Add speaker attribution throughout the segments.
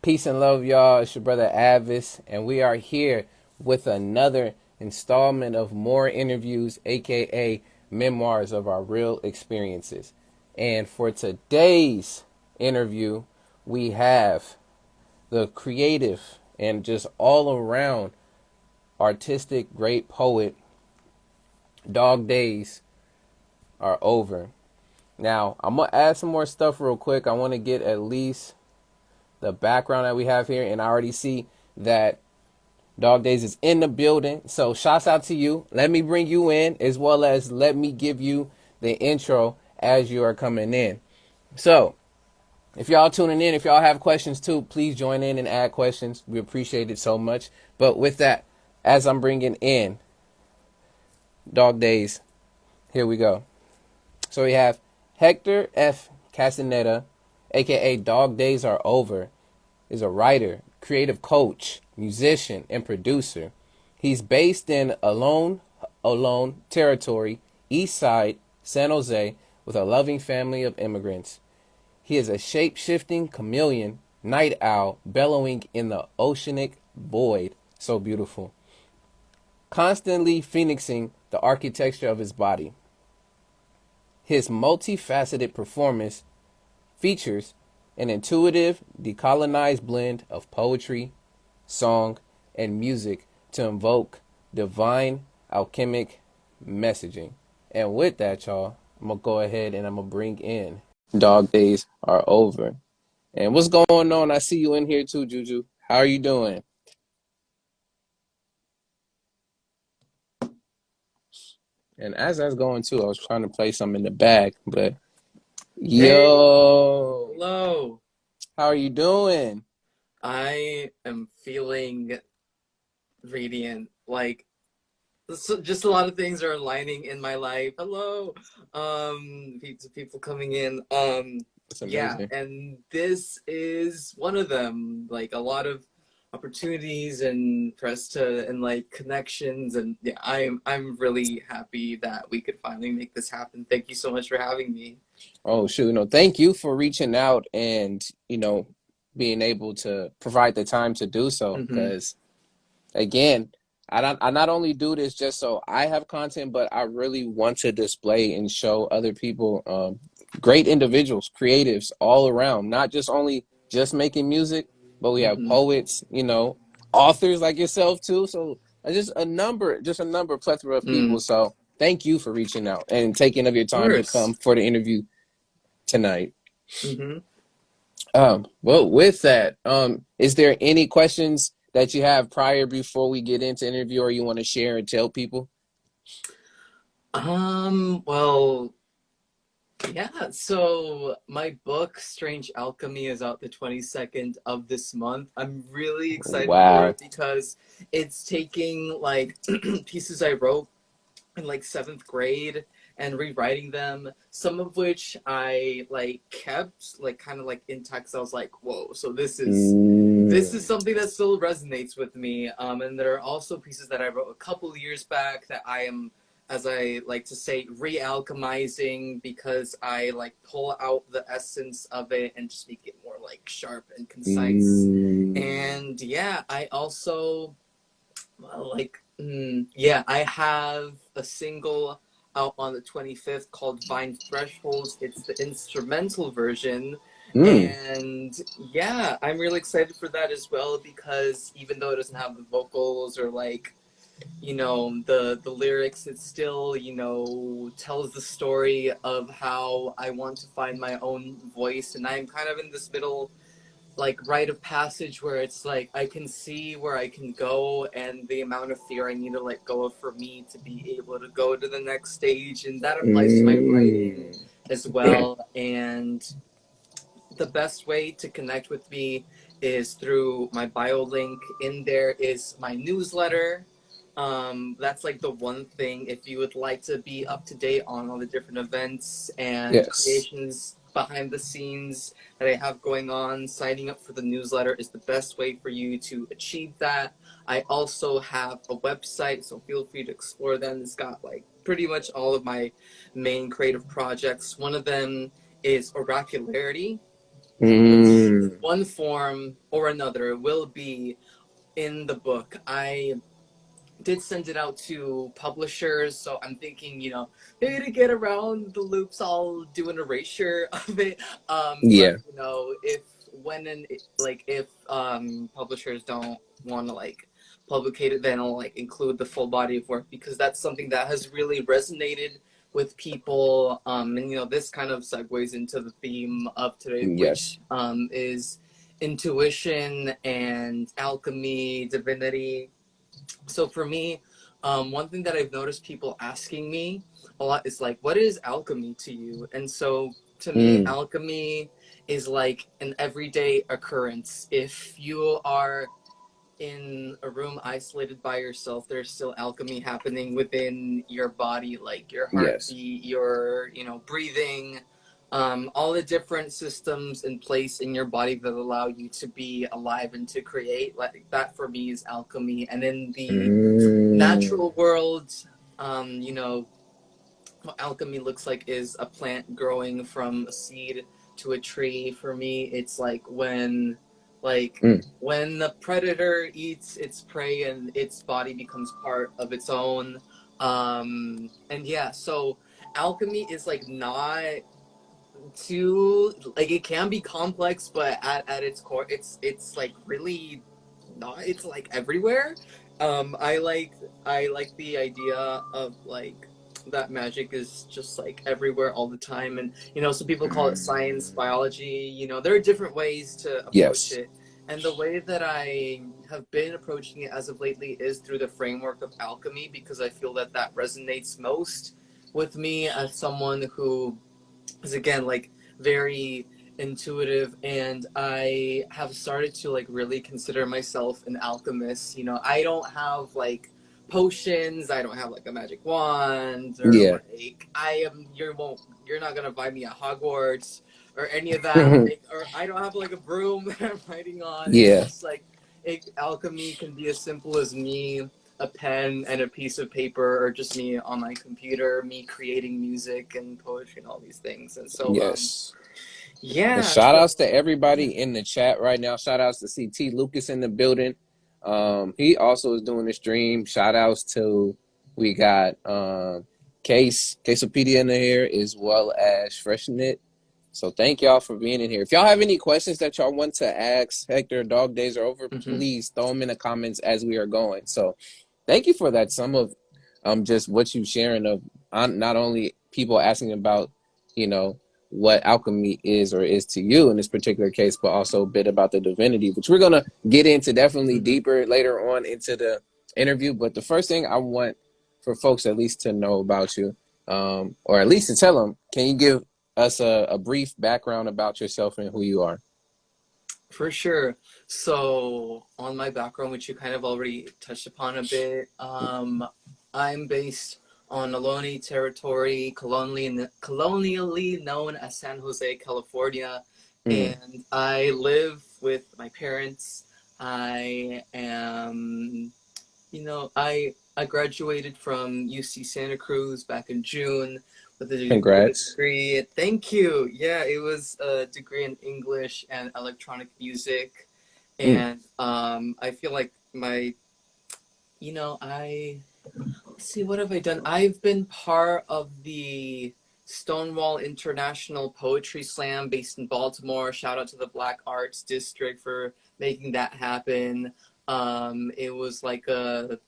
Speaker 1: Peace and love, y'all. It's your brother A.D.V.I.S.S, and we are here with another installment of more interviews, aka memoirs of our real experiences. And for today's interview, we have the creative and just all around artistic great poet. Dog days are over. Now, I'm going to add some more stuff real quick. I want to get at least the background that we have here, and I already see that Dog Days is in the building. So shouts out to you. Let me bring you in, as well as let me give you the intro as you are coming in. So if y'all tuning in, if y'all have questions too, please join in and add questions. We appreciate it so much. But with that, as I'm bringing in Dog Days, here we go. So we have Hector F. Castaneda, aka Dog Days Are Over, is a writer, creative coach, musician, and producer. He's based in Alone Territory, East Side, San Jose, with a loving family of immigrants. He is a shape-shifting chameleon, night owl, bellowing in the oceanic void. So beautiful. Constantly phoenixing the architecture of his body. His multifaceted performance features an intuitive, decolonized blend of poetry, song, and music to invoke divine, alchemic messaging. And with that, y'all, I'm going to go ahead and I'm going to bring in Dog Days Are Over. And what's going on? I see you in here too, Juju. How are you doing? And as I was going too, I was trying to play something in the bag, but
Speaker 2: Hey,
Speaker 1: yo,
Speaker 2: hello.
Speaker 1: how are you doing?
Speaker 2: I am feeling radiant. Just a lot of things are aligning in my life. Hello. People coming in.
Speaker 1: It's
Speaker 2: Yeah,
Speaker 1: amazing.
Speaker 2: and this is one of them. Like a lot of opportunities and for us to and like connections and yeah, I'm really happy that we could finally make this happen. Thank you so much for having me.
Speaker 1: Oh, shoot. No, thank you for reaching out and, being able to provide the time to do so.
Speaker 2: Mm-hmm.
Speaker 1: Because, again, I not only do this just so I have content, but I really want to display and show other people great individuals, creatives all around, not just only just making music, but we have
Speaker 2: Mm-hmm.
Speaker 1: poets, authors like yourself too. So just a number, plethora of
Speaker 2: Mm.
Speaker 1: people. So thank you for reaching out and taking of your
Speaker 2: Of
Speaker 1: time to come
Speaker 2: course.
Speaker 1: for the interview tonight.
Speaker 2: Mm-hmm.
Speaker 1: Well, with that, is there any questions that you have prior before we get into interview, or you want to share and tell people?
Speaker 2: Well, yeah, so my book, Strange Alchemy, is out the 22nd of this month. I'm really excited for
Speaker 1: Wow.
Speaker 2: it because it's taking like pieces I wrote in like seventh grade and rewriting them, some of which I like kept like kind of like intact. I was like, whoa, so this is
Speaker 1: Mm,
Speaker 2: something that still resonates with me. And there are also pieces that I wrote a couple years back that I am, as I like to say, re-alchemizing because I like pull out the essence of it and just make it more like sharp and concise.
Speaker 1: mm,
Speaker 2: And yeah, I also yeah, I have a single out on the 25th called Vine Thresholds. It's the instrumental version.
Speaker 1: mm,
Speaker 2: And yeah, I'm really excited for that as well because even though it doesn't have the vocals or like, the lyrics, it still, tells the story of how I want to find my own voice. And I'm kind of in this middle like rite of passage where it's like I can see where I can go and the amount of fear I need to let go of for me to be able to go to the next stage, and that applies to my writing
Speaker 1: mm.
Speaker 2: as well. And the best way to connect with me is through my bio link. In there is my newsletter. That's like the one thing if you would like to be up to date on all the different events and
Speaker 1: Yes.
Speaker 2: creations behind the scenes that I have going on. Signing up for the newsletter is the best way for you to achieve that. I also have a website, so feel free to explore them. It's got like pretty much all of my main creative projects. One of them is Oracularity, which
Speaker 1: Mm.
Speaker 2: one form or another will be in the book. I did send it out to publishers, so I'm thinking, maybe to get around the loops, I'll do an erasure of it. But
Speaker 1: Yeah.
Speaker 2: if when and like if publishers don't want to like publicate it, then I'll like include the full body of work because that's something that has really resonated with people. And this kind of segues into the theme of today,
Speaker 1: Yes.
Speaker 2: which is intuition and alchemy, divinity. So for me, one thing that I've noticed people asking me a lot is like, what is alchemy to you? And so to me,
Speaker 1: Mm.
Speaker 2: alchemy is like an everyday occurrence. If you are in a room isolated by yourself, there's still alchemy happening within your body, like your
Speaker 1: Yes.
Speaker 2: heartbeat, your, breathing, all the different systems in place in your body that allow you to be alive and to create. Like that for me is alchemy. And in the
Speaker 1: Mm.
Speaker 2: natural world, you know, what alchemy looks like is a plant growing from a seed to a tree. For me, it's like
Speaker 1: Mm.
Speaker 2: when the predator eats its prey and its body becomes part of its own. And yeah, so alchemy is like not too like it can be complex, but at its core, it's like really not. It's like everywhere. I like the idea of like that magic is just like everywhere all the time, and some people call it science, biology. There are different ways to approach
Speaker 1: Yes.
Speaker 2: it, and the way that I have been approaching it as of lately is through the framework of alchemy because I feel that that resonates most with me as someone who is again like very intuitive, and I have started to like really consider myself an alchemist. I don't have like potions, I don't have like a magic wand, or
Speaker 1: Yeah.
Speaker 2: like you're not gonna buy me a Hogwarts or any of that, like, or I don't have like a broom that I'm riding on. It's
Speaker 1: Yeah.
Speaker 2: just like alchemy can be as simple as me, a pen and a piece of paper, or just me on my computer, me creating music and poetry and all these things. And so,
Speaker 1: Yes. And
Speaker 2: yeah.
Speaker 1: shout
Speaker 2: So,
Speaker 1: outs to everybody in the chat right now. Shout outs to CT Lucas in the building. He also is doing the stream. Shout outs to we got Casepedia in here as well as Freshnit. So thank y'all for being in here. If y'all have any questions that y'all want to ask Hector, Dog Days are over,
Speaker 2: mhm.
Speaker 1: please throw them in the comments as we are going. So thank you for that. Some of just what you sharing of not only people asking about, you know, what alchemy is or is to you in this particular case, but also a bit about the divinity, which we're gonna get into definitely
Speaker 2: Mhm.
Speaker 1: deeper later on into the interview. But the first thing I want for folks at least to know about you, or at least to tell them, can you give us a brief background about yourself and who you are?
Speaker 2: For sure. So, on my background, which you kind of already touched upon a bit, I'm based on Ohlone territory, colonially known as San Jose, California,
Speaker 1: Mm.
Speaker 2: and I live with my parents. I am I graduated from UC Santa Cruz back in June with a
Speaker 1: Congrats.
Speaker 2: degree. Thank you. Yeah, it was a degree in English and electronic music,
Speaker 1: Mm.
Speaker 2: and I feel like I let's see, what have I done? I've been part of the Stonewall International Poetry Slam based in Baltimore. Shout out to the Black Arts District for making that happen. It was like a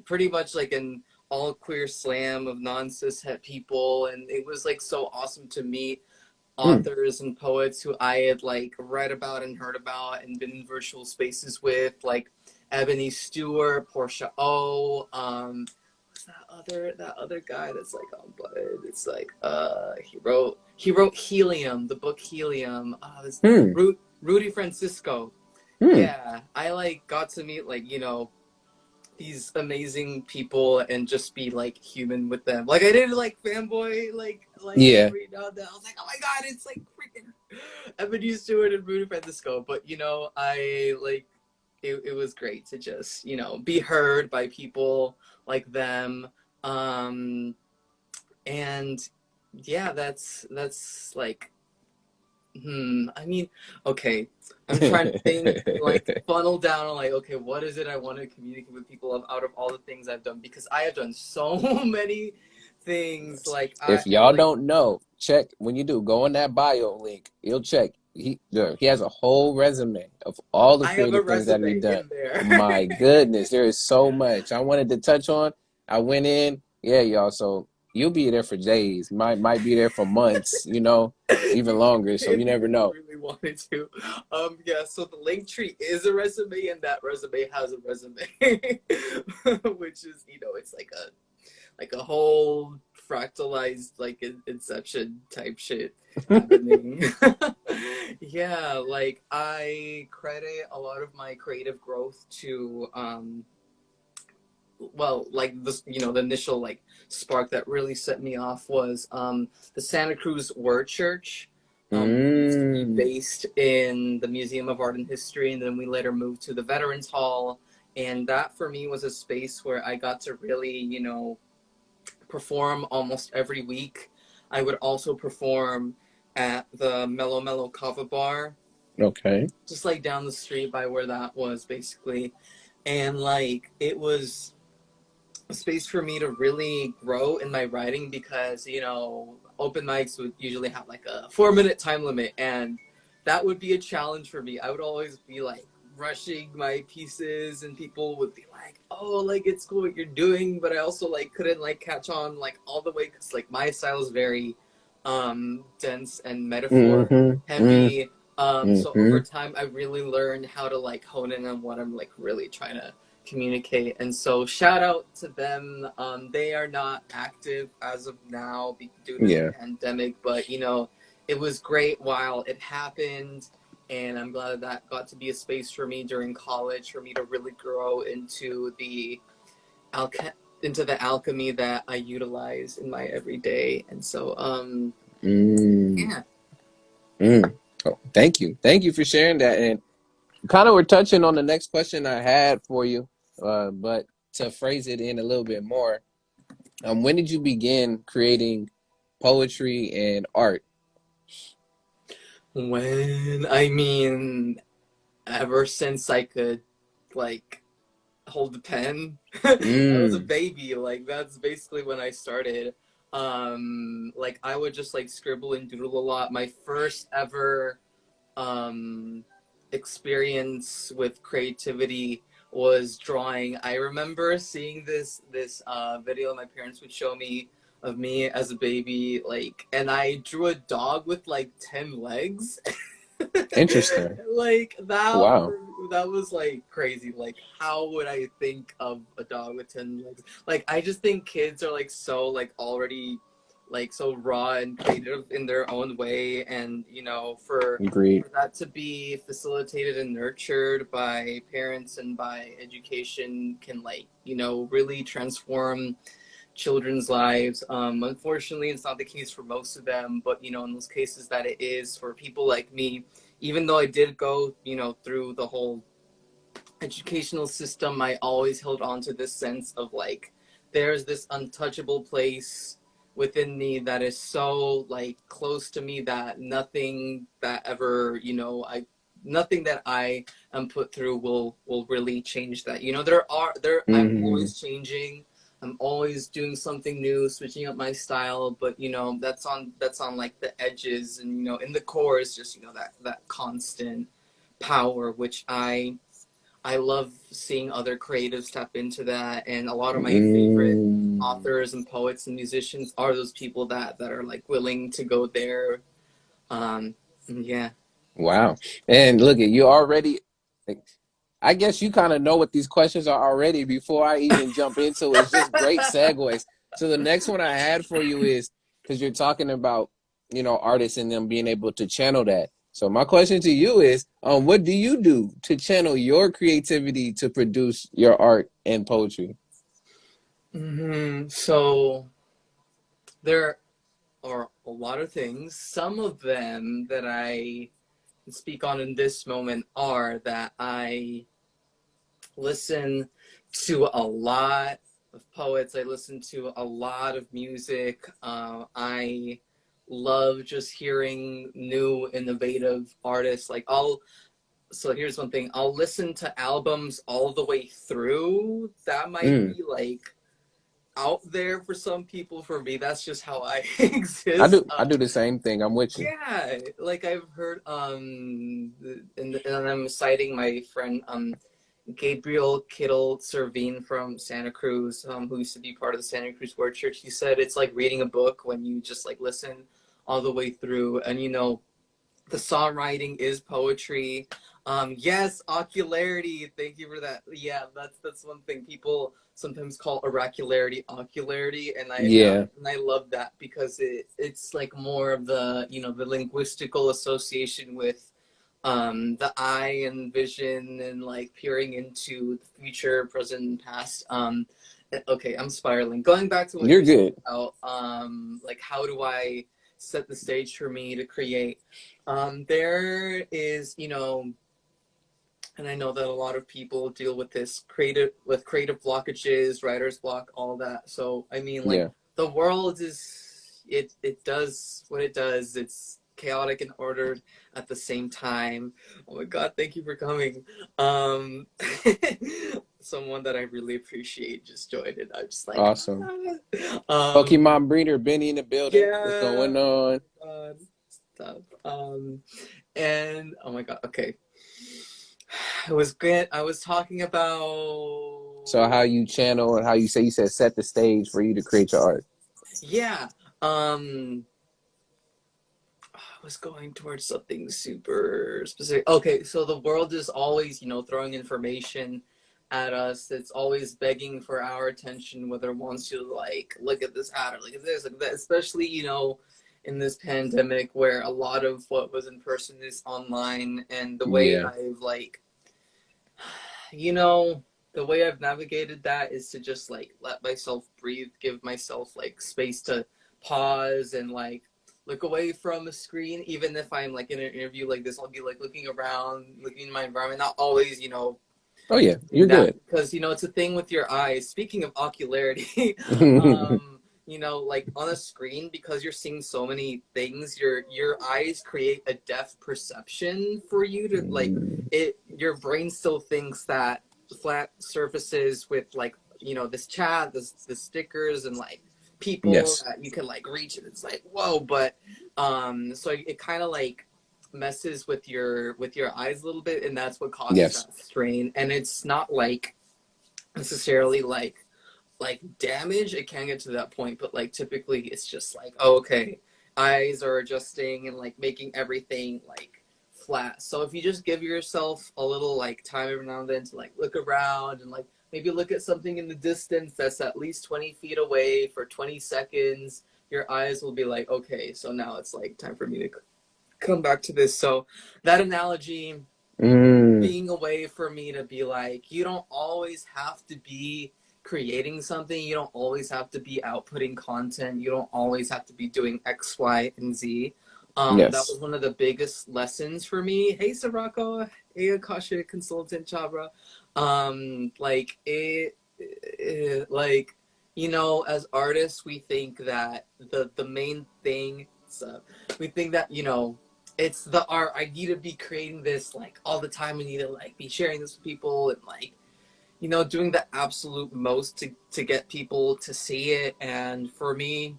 Speaker 2: pretty much like an all queer slam of non cis het people, and it was like so awesome to meet
Speaker 1: Mm.
Speaker 2: authors and poets who I had like read about and heard about and been in virtual spaces with, like Ebony Stewart, Portia O. What's that other guy that's like on Bud? It's like he wrote Helium, the book Helium. It's
Speaker 1: Mm.
Speaker 2: Rudy Francisco.
Speaker 1: Mm.
Speaker 2: Yeah, I like got to meet like these amazing people and just be like human with them. Like I didn't like fanboy like
Speaker 1: Yeah.
Speaker 2: every now and then. I was like, oh my god, it's like freaking Ebony Stewart and Rudy Francisco. But I like it was great to just be heard by people like them. And yeah, that's like I mean, okay. I'm trying to think, like, funnel down on, like, okay, what is it I want to communicate with people out of all the things I've done? Because I have done so many things.
Speaker 1: If y'all don't know, check when you do. Go on that bio link. You'll check. He has a whole resume of all the
Speaker 2: I have a
Speaker 1: creative things that he's
Speaker 2: resume
Speaker 1: done.
Speaker 2: in there.
Speaker 1: My goodness, there is so much I wanted to touch on. I went in, yeah, y'all. So you'll be there for days. Might be there for months. Even longer. So
Speaker 2: If
Speaker 1: you never
Speaker 2: you
Speaker 1: know.
Speaker 2: really wanted to. Yeah, so the link tree is a resume, and that resume has a resume, which is, it's like a whole fractalized, like, inception type shit happening. Yeah, like, I credit a lot of my creative growth to well, like, this, the initial, like, spark that really set me off was the Santa Cruz Word Church. We used to be
Speaker 1: Mm,
Speaker 2: based in the Museum of Art and History, and then we later moved to the Veterans Hall. And that for me was a space where I got to really, perform almost every week. I would also perform at the Mellow Mellow Kava Bar,
Speaker 1: okay.
Speaker 2: just like down the street by where that was, basically. And, like, it was a space for me to really grow in my writing because, open mics would usually have like a 4 minute time limit, and that would be a challenge for me. I would always be like rushing my pieces, and people would be like, oh, like, it's cool what you're doing, but I also, like, couldn't, like, catch on, like, all the way, because, like, my style is very dense and metaphor
Speaker 1: Mm-hmm.
Speaker 2: heavy. So over
Speaker 1: Mm-hmm.
Speaker 2: time I really learned how to, like, hone in on what I'm, like, really trying to communicate. And so shout out to them. They are not active as of now due to the
Speaker 1: Yeah.
Speaker 2: pandemic, but, it was great while it happened. And I'm glad that got to be a space for me during college for me to really grow into alch- the alchemy that I utilize in my everyday. And so,
Speaker 1: Mm,
Speaker 2: yeah.
Speaker 1: mm. Oh, thank you for sharing that. And kind of we're touching on the next question I had for you, but to phrase it in a little bit more, when did you begin creating poetry and art?
Speaker 2: I mean, ever since I could, like, hold the pen. I was a
Speaker 1: Mm,
Speaker 2: baby. Like, that's basically when I started. Like, I would just, like, scribble and doodle a lot. My first ever um experience with creativity was drawing. I remember seeing this video my parents would show me of me as a baby, like, and I drew a dog with like 10 legs.
Speaker 1: interesting.
Speaker 2: Like,
Speaker 1: Wow.
Speaker 2: that was like crazy. Like, how would I think of a dog with 10 legs? Like, I just think kids are, like, so, like, already, like, so raw and creative in their own way, and,
Speaker 1: Agreed.
Speaker 2: for that to be facilitated and nurtured by parents and by education can, like, really transform children's lives. Unfortunately, it's not the case for most of them, but, in those cases that it is for people like me, even though I did go, through the whole educational system, I always held on to this sense of, like, there's this untouchable place within me that is so, like, close to me that nothing that ever, nothing that I am put through will really change that. I'm
Speaker 1: Mm,
Speaker 2: always changing. I'm always doing something new, switching up my style, but, that's on like the edges, and, in the core is just, that constant power, which I love seeing other creatives tap into that, and a lot of my favorite
Speaker 1: mm.
Speaker 2: authors and poets and musicians are those people that are, like, willing to go there. Yeah.
Speaker 1: Wow. And look at you already. I guess you kind of know what these questions are already before I even jump into it. It's just great segues. So the next one I had for you is because you're talking about, artists and them being able to channel that. So my question to you is, what do you do to channel your creativity to produce your art and poetry?
Speaker 2: So there are a lot of things. Some of them that I can speak on in this moment are that I listen to a lot of poets. I listen to a lot of music. I love just hearing new innovative artists. Like so here's one thing, I'll listen to albums all the way through. That might
Speaker 1: Mm.
Speaker 2: be like out there for some people. For me, that's just how I
Speaker 1: I
Speaker 2: exist.
Speaker 1: do. I do the same thing. I'm with you.
Speaker 2: Yeah, like I've heard and I'm citing my friend Gabriel Kittle Servine from Santa Cruz, who used to be part of the Santa Cruz Word Church. He said it's like reading a book when you just like listen all the way through, and the songwriting is poetry. Yes, ocularity. Thank you for that. Yeah, that's one thing people sometimes call oracularity, ocularity, and
Speaker 1: Yeah.
Speaker 2: I love that because it's like more of the the linguistical association with the eye and vision and like peering into the future, present, and past. Okay, I'm spiraling. Going back to what you
Speaker 1: You're
Speaker 2: were saying
Speaker 1: good.
Speaker 2: about like how do I set the stage for me to create? There is, and I know that a lot of people deal with this creative blockages, writer's block, all that. So I mean, like
Speaker 1: Yeah.
Speaker 2: the world is it does what it does. It's chaotic and ordered at the same time. Oh my God, thank you for coming. Um, someone that I really appreciate just joined it. I'm just like,
Speaker 1: Awesome.
Speaker 2: um,
Speaker 1: Pokemon breeder Benny in the building. What's
Speaker 2: yeah.
Speaker 1: going on?
Speaker 2: God, stop. And oh my God, okay. It was good. I was talking
Speaker 1: So
Speaker 2: about
Speaker 1: how you channel and how you say you said set the stage for you to create your art.
Speaker 2: yeah. I was going towards something super specific. Okay, so the world is always, throwing information at us. It's always begging for our attention, whether it wants to like look at this ad or look at this, look at that. Especially, in this pandemic where a lot of what was in person is online, and the way
Speaker 1: Yeah.
Speaker 2: I've like you know, the way I've navigated that is to just like let myself breathe, give myself like space to pause and like look away from a screen. Even if I'm like in an interview like this, I'll be like looking around, looking in my environment, not always,
Speaker 1: Oh yeah, you're
Speaker 2: doing that
Speaker 1: good.
Speaker 2: because it's a thing with your eyes. Speaking of ocularity, like on a screen, because you're seeing so many things, your eyes create a depth perception for you to like it. Your brain still thinks that flat surfaces with like this chat, the stickers, and like people
Speaker 1: Yes.
Speaker 2: that you can like reach, and it's like whoa. But so it kind of like messes with your eyes a little bit, and that's what causes
Speaker 1: Yes.
Speaker 2: that strain. And it's not like necessarily like damage. It can get to that point, but like typically it's just like, oh, okay, eyes are adjusting and like making everything like flat. So if you just give yourself a little like time every now and then to like look around and like maybe look at something in the distance that's at least 20 feet away for 20 seconds, your eyes will be like, okay, so now it's like time for me to come back to this. So that analogy
Speaker 1: Mm.
Speaker 2: being a way for me to be like, you don't always have to be creating something. You don't always have to be outputting content. You don't always have to be doing X, Y, and Z. That
Speaker 1: Yes.
Speaker 2: was one of the biggest lessons for me. Hey, Sarako. Hey, Akasha Consultant Chabra. Like like, as artists, we think that the main thing, we think that, it's the art. I need to be creating this like all the time. I need to like be sharing this with people and like doing the absolute most to get people to see it. And for me,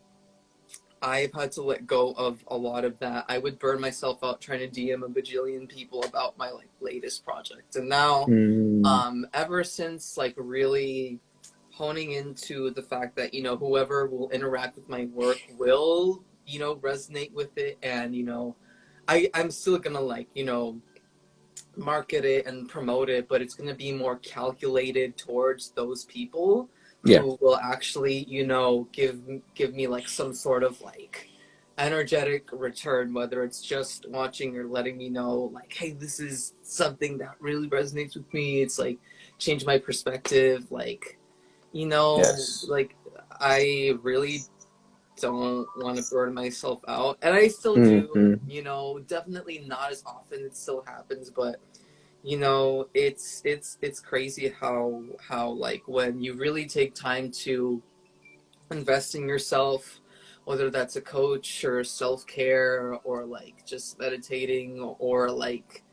Speaker 2: I've had to let go of a lot of that. I would burn myself out trying to DM a bajillion people about my like latest project. And now,
Speaker 1: Mm.
Speaker 2: ever since like really honing into the fact that whoever will interact with my work will resonate with it, and I'm still gonna like market it and promote it, but it's gonna be more calculated towards those people
Speaker 1: Yeah.
Speaker 2: who will actually give me like some sort of like energetic return, whether it's just watching or letting me know like, hey, this is something that really resonates with me. It's like changed my perspective, like
Speaker 1: Yes.
Speaker 2: like I really don't want to burn myself out, and I still do.
Speaker 1: Mm-hmm.
Speaker 2: Definitely not as often. It still happens, but it's crazy how like when you really take time to invest in yourself, whether that's a coach or self-care or like just meditating or like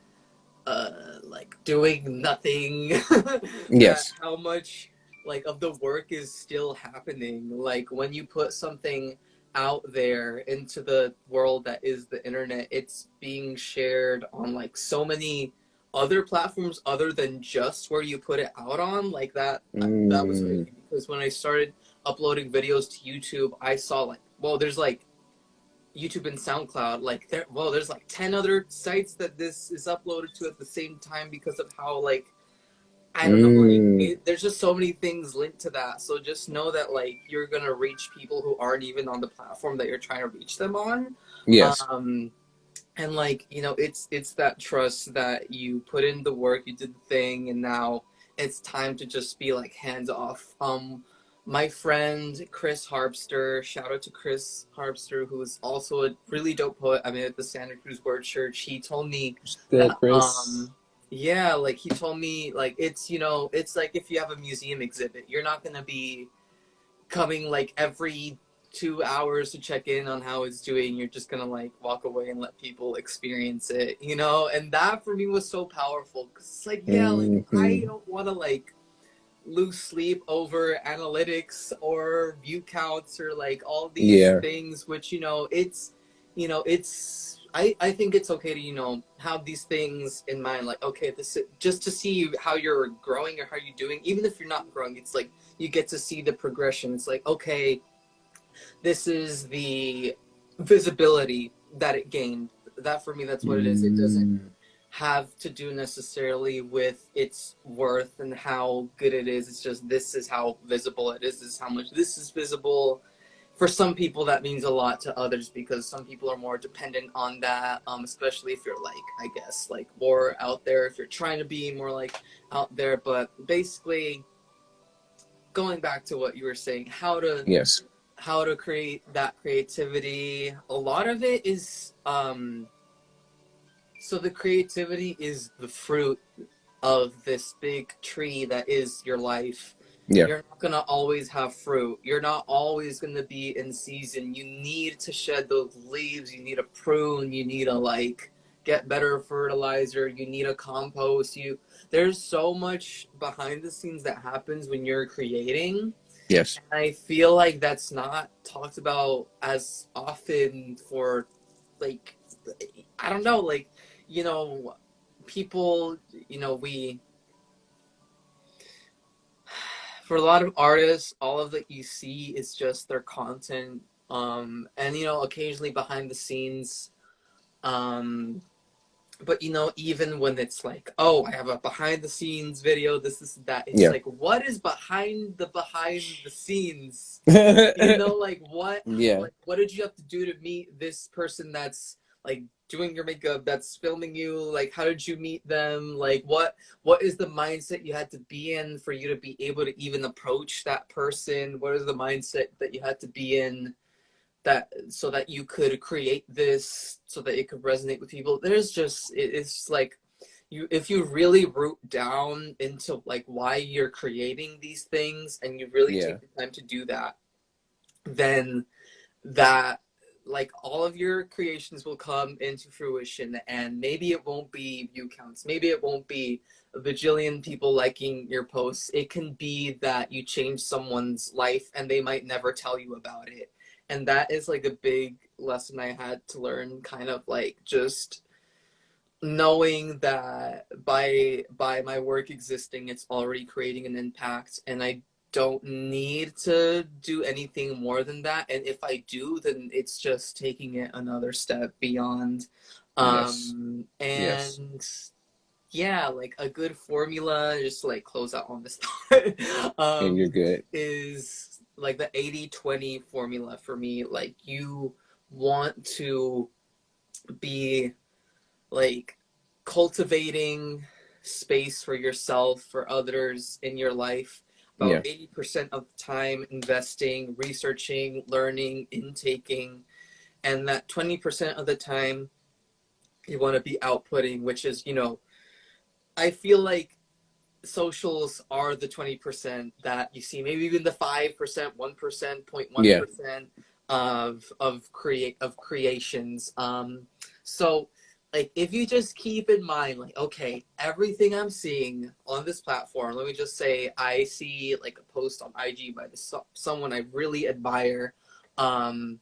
Speaker 2: doing nothing. That
Speaker 1: Yes.
Speaker 2: how much like of the work is still happening, like when you put something out there into the world that is the internet, it's being shared on like so many other platforms other than just where you put it out on, like that was
Speaker 1: Mm,
Speaker 2: crazy because when I started uploading videos to YouTube, I saw like, well, there's like YouTube and SoundCloud, like there's like 10 other sites that this is uploaded to at the same time because of how like I don't know, like
Speaker 1: mm,
Speaker 2: there's just so many things linked to that. So just know that like you're gonna reach people who aren't even on the platform that you're trying to reach them on.
Speaker 1: yes.
Speaker 2: Um, and like it's that trust that you put in the work, you did the thing, and now it's time to just be like hands off. My friend Chris Harpster, shout out to Chris Harpster, who is also a really dope poet. I mean, at the Santa Cruz Word Church, he told me
Speaker 1: What's good,
Speaker 2: that
Speaker 1: Chris?
Speaker 2: yeah, like he told me like it's it's like if you have a museum exhibit, you're not gonna be coming like every 2 hours to check in on how it's doing. You're just gonna like walk away and let people experience it, and that for me was so powerful because it's like, yeah, like I
Speaker 1: Hmm.
Speaker 2: don't want to like lose sleep over analytics or view counts or like all these
Speaker 1: Yeah.
Speaker 2: things, which it's I think it's okay to have these things in mind, like, okay, this is just to see how you're growing or how you're doing. Even if you're not growing, it's like you get to see the progression. It's like, okay, this is the visibility that it gained. That for me, that's what it is. It doesn't
Speaker 1: Mm,
Speaker 2: have to do necessarily with its worth and how good it is. It's just this is how visible it is. This is how much this is visible. For some people, that means a lot to others because some people are more dependent on that, especially if you're like, I guess, like more out there, if you're trying to be more like out there. But basically, going back to what you were saying,
Speaker 1: yes.
Speaker 2: how to create that creativity, a lot of it is so the creativity is the fruit of this big tree that is your life.
Speaker 1: Yeah.
Speaker 2: You're not gonna always have fruit. You're not always gonna be in season. You need to shed those leaves. You need to prune. You need to like get better fertilizer. You need to compost. There's so much behind the scenes that happens when you're creating.
Speaker 1: Yes.
Speaker 2: I feel like that's not talked about as often for like I don't know, like you know people, we for a lot of artists, all of that you see is just their content, and occasionally behind the scenes, um but even when it's like, oh, I have a behind the scenes video, this that, it's
Speaker 1: Yeah.
Speaker 2: like, what is behind the scenes? Like
Speaker 1: Yeah.
Speaker 2: what did you have to do to meet this person that's like doing your makeup, that's filming you? Like, how did you meet them? Like, what is the mindset you had to be in for you to be able to even approach that person? What is the mindset that you had to be in that so that you could create this so that it could resonate with people? There's just it's like, if you really root down into like why you're creating these things and you really
Speaker 1: Yeah.
Speaker 2: take the time to do that, then that like all of your creations will come into fruition. And maybe it won't be view counts, maybe it won't be a bajillion people liking your posts. It can be that you change someone's life and they might never tell you about it. And that is like a big lesson I had to learn, kind of like just knowing that by my work existing, it's already creating an impact, and I don't need to do anything more than that. And if I do, then it's just taking it another step beyond.
Speaker 1: Yes. Yes.
Speaker 2: And yeah, like a good formula, just to like close out on this thought,
Speaker 1: And you're good.
Speaker 2: is like the 80/20 formula for me. Like, you want to be like cultivating space for yourself, for others in your life, about
Speaker 1: Yeah.
Speaker 2: 80% of the time investing, researching, learning, intaking, and that 20% of the time you want to be outputting, which is, I feel like socials are the 20% that you see, maybe even the 5%, 1%,
Speaker 1: Yeah.
Speaker 2: 0.1%. of creations. So like if you just keep in mind, like, okay, everything I'm seeing on this platform, let me just say I see like a post on IG by someone I really admire. And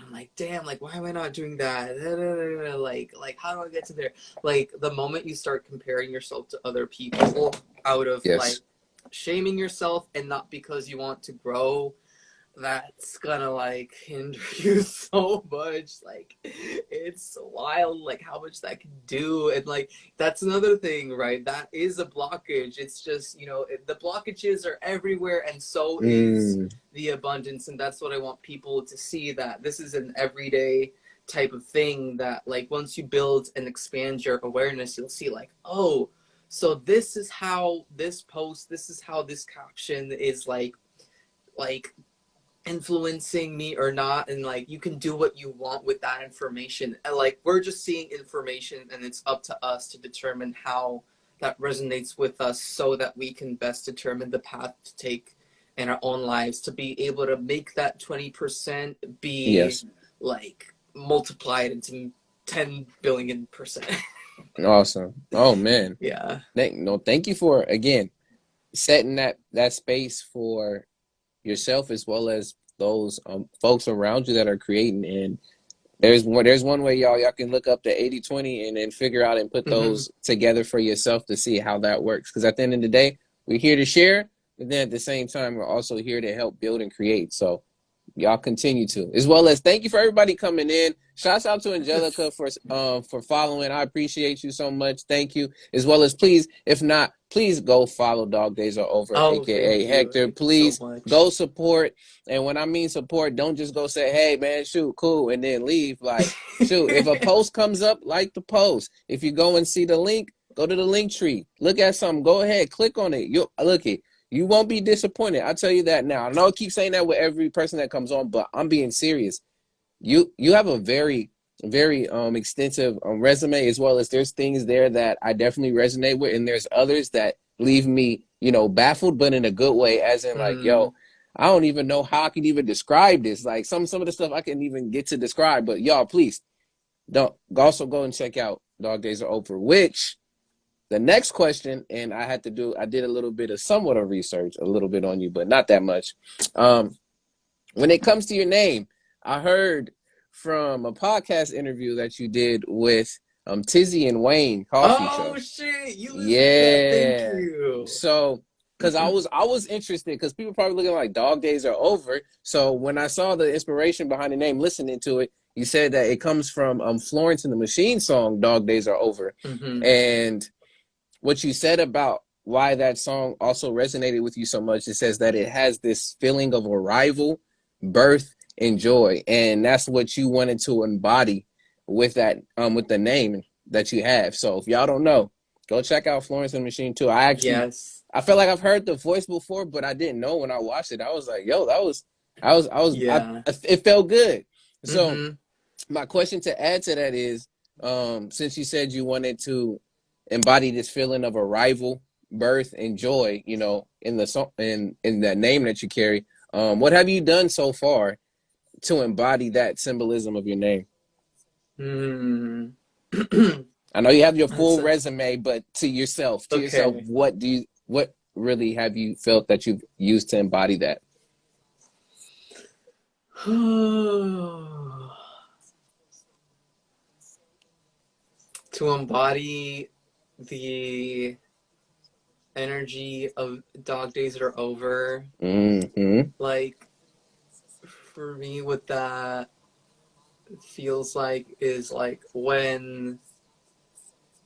Speaker 2: I'm like, damn, like why am I not doing that? Like how do I get to there? Like the moment you start comparing yourself to other people out of like
Speaker 1: Yes.
Speaker 2: shaming yourself and not because you want to grow, that's gonna like hinder you so much. Like it's wild like how much that can do. And like that's another thing, right? That is a blockage. It's just, you know, the blockages are everywhere, and so is
Speaker 1: Mm,
Speaker 2: the abundance. And that's what I want people to see, that this is an everyday type of thing, that like once you build and expand your awareness, you'll see like, oh, so this is how this post, this is how this caption is like influencing me or not. And like you can do what you want with that information, and like we're just seeing information, and it's up to us to determine how that resonates with us, so that we can best determine the path to take in our own lives, to be able to make that 20% be
Speaker 1: yes.
Speaker 2: like multiplied into 10 billion percent.
Speaker 1: Awesome. Oh man.
Speaker 2: Yeah.
Speaker 1: Thank you for again setting that space for yourself as well as those folks around you that are creating. And there's one way, y'all can look up the 80/20 and then figure out and put
Speaker 2: Mm-hmm.
Speaker 1: those together for yourself to see how that works, because at the end of the day we're here to share, but then at the same time we're also here to help build and create. So y'all continue to, as well as thank you for everybody coming in. Shouts out to Angelica for following. I appreciate you so much. Thank you. As well as, please, if not, please go follow Dog Days Are Over,
Speaker 2: Oh,
Speaker 1: aka Hector.
Speaker 2: thank you so
Speaker 1: Please
Speaker 2: much.
Speaker 1: go support. And when I mean support, don't just go say, hey man, shoot, cool, and then leave. Like, shoot, if a post comes up, like the post. If you go and see the link, go to the link tree. Look at something, go ahead, click on it. You look it. You won't be disappointed. I'll tell you that now. I know I keep saying that with every person that comes on, but I'm being serious. You have a very extensive resume, as well as there's things there that I definitely resonate with, and there's others that leave me, baffled, but in a good way, as in like,
Speaker 2: Hmm.
Speaker 1: yo, I don't even know how I can even describe this. Like some of the stuff I can even get to describe. But y'all, please don't also go and check out Dog Days Are Over, which the next question, and I did a little bit of somewhat of research, a little bit on you, but not that much. Um, when it comes to your name, I heard from a podcast interview that you did with Tizzy and Wayne Coffee
Speaker 2: Oh
Speaker 1: Show.
Speaker 2: shit, you listened to that? Thank
Speaker 1: Yeah.
Speaker 2: you.
Speaker 1: So, because I was interested, because people probably looking like Dog Days Are Over. So when I saw the inspiration behind the name, listening to it, you said that it comes from Florence and the Machine song "Dog Days Are Over,"
Speaker 2: Hmm.
Speaker 1: and what you said about why that song also resonated with you so much, it says that it has this feeling of arrival, birth, and joy, and that's what you wanted to embody with that with the name that you have. So if y'all don't know, go check out Florence and the Machine too.
Speaker 2: Yes.
Speaker 1: I felt like I've heard the voice before, but I didn't know when I watched it. I was like, yo,
Speaker 2: Yeah.
Speaker 1: it felt good. So
Speaker 2: Hmm.
Speaker 1: my question to add to that is, since you said you wanted to embody this feeling of arrival, birth, and joy, in the song, in that name that you carry, what have you done so far to embody that symbolism of your name?
Speaker 2: Hmm.
Speaker 1: I know you have your
Speaker 2: That's
Speaker 1: full resume, but to yourself,
Speaker 2: okay.
Speaker 1: what really have you felt that you've used to embody that?
Speaker 2: To embody the energy of Dog Days Are Over,
Speaker 1: Mm-hmm.
Speaker 2: like for me, what that feels like is like when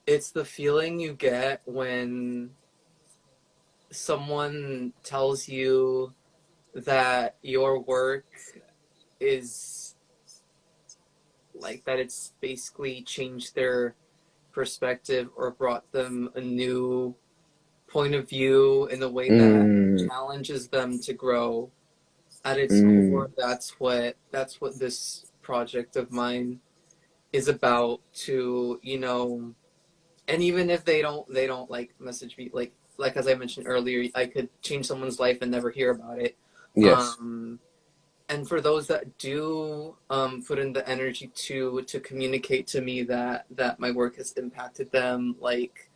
Speaker 2: it's the feeling you get when someone tells you that your work is like that, it's basically changed their perspective or brought them a new point of view in a way that
Speaker 1: Mm,
Speaker 2: challenges them to grow. At its
Speaker 1: mm,
Speaker 2: core, that's what this project of mine is about. To, and even if they don't like message me, like as I mentioned earlier, I could change someone's life and never hear about it.
Speaker 1: yes.
Speaker 2: um and for those that do put in the energy to communicate to me that my work has impacted them, like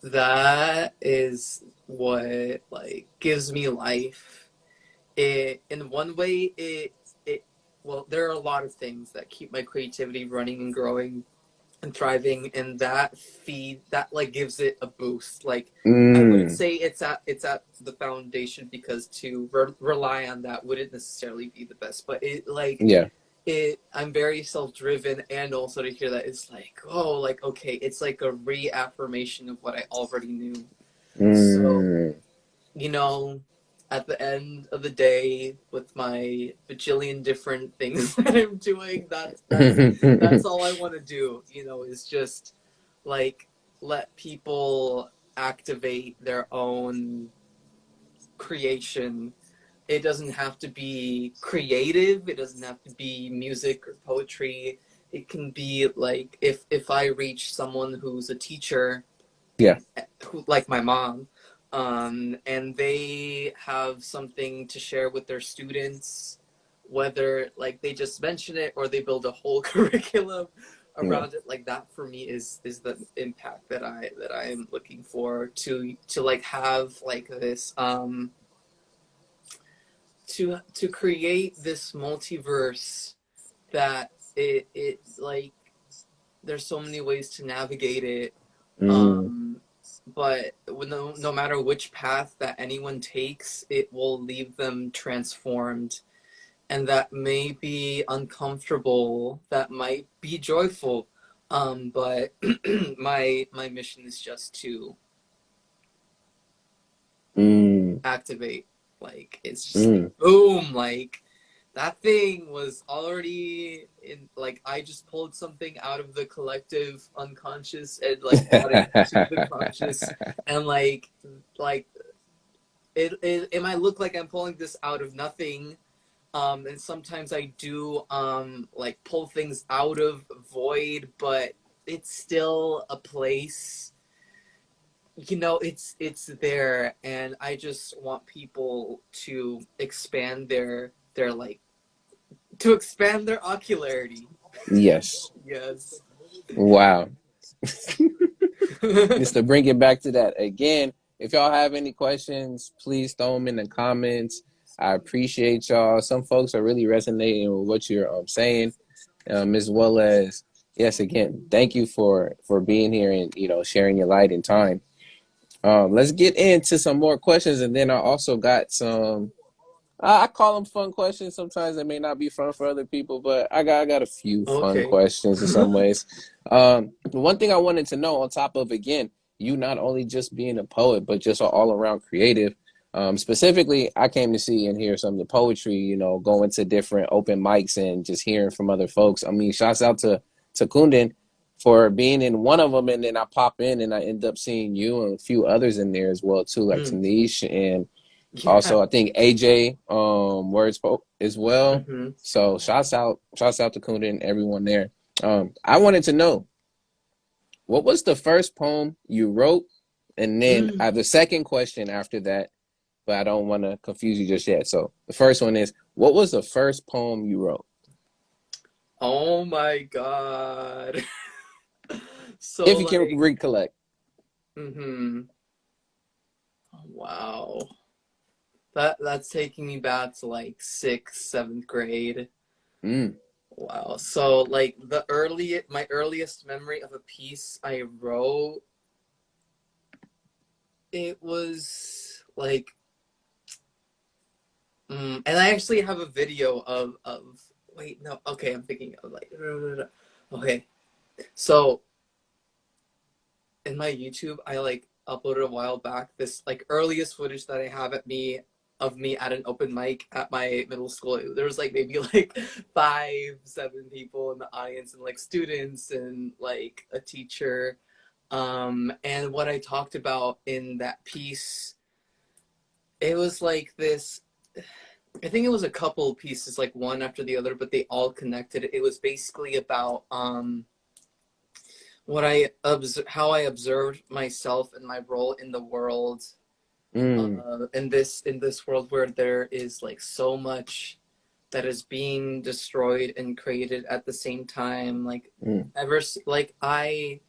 Speaker 2: that is what like gives me life. It in one way it well, there are a lot of things that keep my creativity running and growing and thriving, and that like gives it a boost. Like I wouldn't
Speaker 1: Mm,
Speaker 2: say it's at the foundation, because to rely on that wouldn't necessarily be the best, but it like
Speaker 1: yeah.
Speaker 2: it I'm very self-driven, and also to hear that it's like, oh, like okay, it's like a reaffirmation of what I already knew. So,
Speaker 1: Mm.
Speaker 2: you know, at the end of the day, with my bajillion different things that I'm doing, that's all I want to do, is just like let people activate their own creation. It doesn't have to be creative, it doesn't have to be music or poetry. It can be like if I reach someone who's a teacher,
Speaker 1: Yeah.
Speaker 2: who, like my mom, and they have something to share with their students, whether like they just mention it or they build a whole curriculum
Speaker 1: Yeah.
Speaker 2: around it. Like that for me is the impact that I am looking for, to like have like this to create this multiverse that it like there's so many ways to navigate it.
Speaker 1: Mm.
Speaker 2: um but no matter which path that anyone takes, it will leave them transformed, and that may be uncomfortable, that might be joyful, but my mission is just to
Speaker 1: Mm.
Speaker 2: activate. Like it's just like
Speaker 1: Mm.
Speaker 2: boom, like that thing was already in, like I just pulled something out of the collective unconscious and like brought it to the conscious, and like it might look like I'm pulling this out of nothing. And sometimes I do like pull things out of void, but it's still a place, it's there, and I just want people to expand their like to expand their ocularity.
Speaker 1: Yes.
Speaker 2: Yes.
Speaker 1: Wow. Just to bring it back to that again, if y'all have any questions, please throw them in the comments. I appreciate y'all. Some folks are really resonating with what you're saying, as well as yes, again, thank you for being here and sharing your light and time. Let's get into some more questions, and then I also got some. I call them fun questions. Sometimes they may not be fun for other people, but I got a few fun
Speaker 2: Okay.
Speaker 1: questions in some ways. One thing I wanted to know, on top of again, you not only just being a poet, but just an all around creative. Specifically, I came to see and hear some of the poetry. Going to different open mics and just hearing from other folks. I mean, shouts out to Kunden for being in one of them, and then I pop in and I end up seeing you and a few others in there as well too, like
Speaker 2: Mm,
Speaker 1: Tanish and
Speaker 2: yeah.
Speaker 1: also I think AJ words spoke as well.
Speaker 2: Hmm.
Speaker 1: So shouts out to Kunda and everyone there. I wanted to know, what was the first poem you wrote, and then I
Speaker 2: Mm.
Speaker 1: have the second question after that, but I don't want to confuse you just yet. So the first one is, what was the first poem you wrote?
Speaker 2: Oh my god.
Speaker 1: If
Speaker 2: So
Speaker 1: you can
Speaker 2: like,
Speaker 1: recollect.
Speaker 2: hmm wow, that's taking me back to like sixth, seventh grade.
Speaker 1: Mm.
Speaker 2: Wow. So like my earliest memory of a piece I wrote, it was like, and I actually have a video of wait, no, okay, I'm thinking of like okay. So in my YouTube, I like uploaded a while back this like earliest footage that I have of me at an open mic at my middle school. There was like maybe like 5, 7 people in the audience, and like students and like a teacher. And what I talked about in that piece, it was like this. I think it was a couple pieces, like one after the other, but they all connected. It was basically about how I observed myself and my role in the world,
Speaker 1: Mm.
Speaker 2: in this world where there is like so much. that is being destroyed and created at the same time. Like
Speaker 1: Mm.
Speaker 2: like I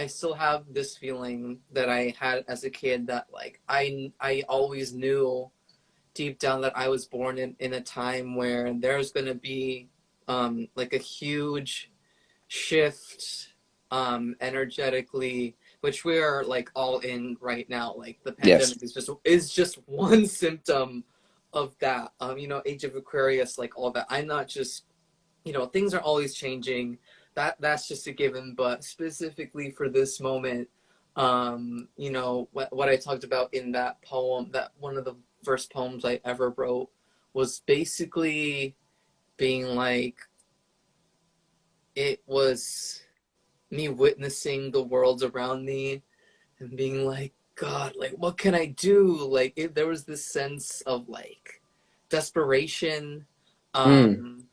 Speaker 2: still have this feeling that I had as a kid that like I always knew deep down that I was born in a time where there's going to be like a huge shift energetically, which we are like all in right now. Like the
Speaker 1: Yes.
Speaker 2: pandemic is just one symptom of that. You know, Age of Aquarius, like all that. I'm not just, you know, things are always changing. That's just a given, but specifically for this moment, you know, what I talked about in that poem, that one of the first poems I ever wrote was basically being like, it was me witnessing the world around me and being like, God, like, what can I do? Like, there was this sense of like desperation,
Speaker 1: Mm.
Speaker 2: um,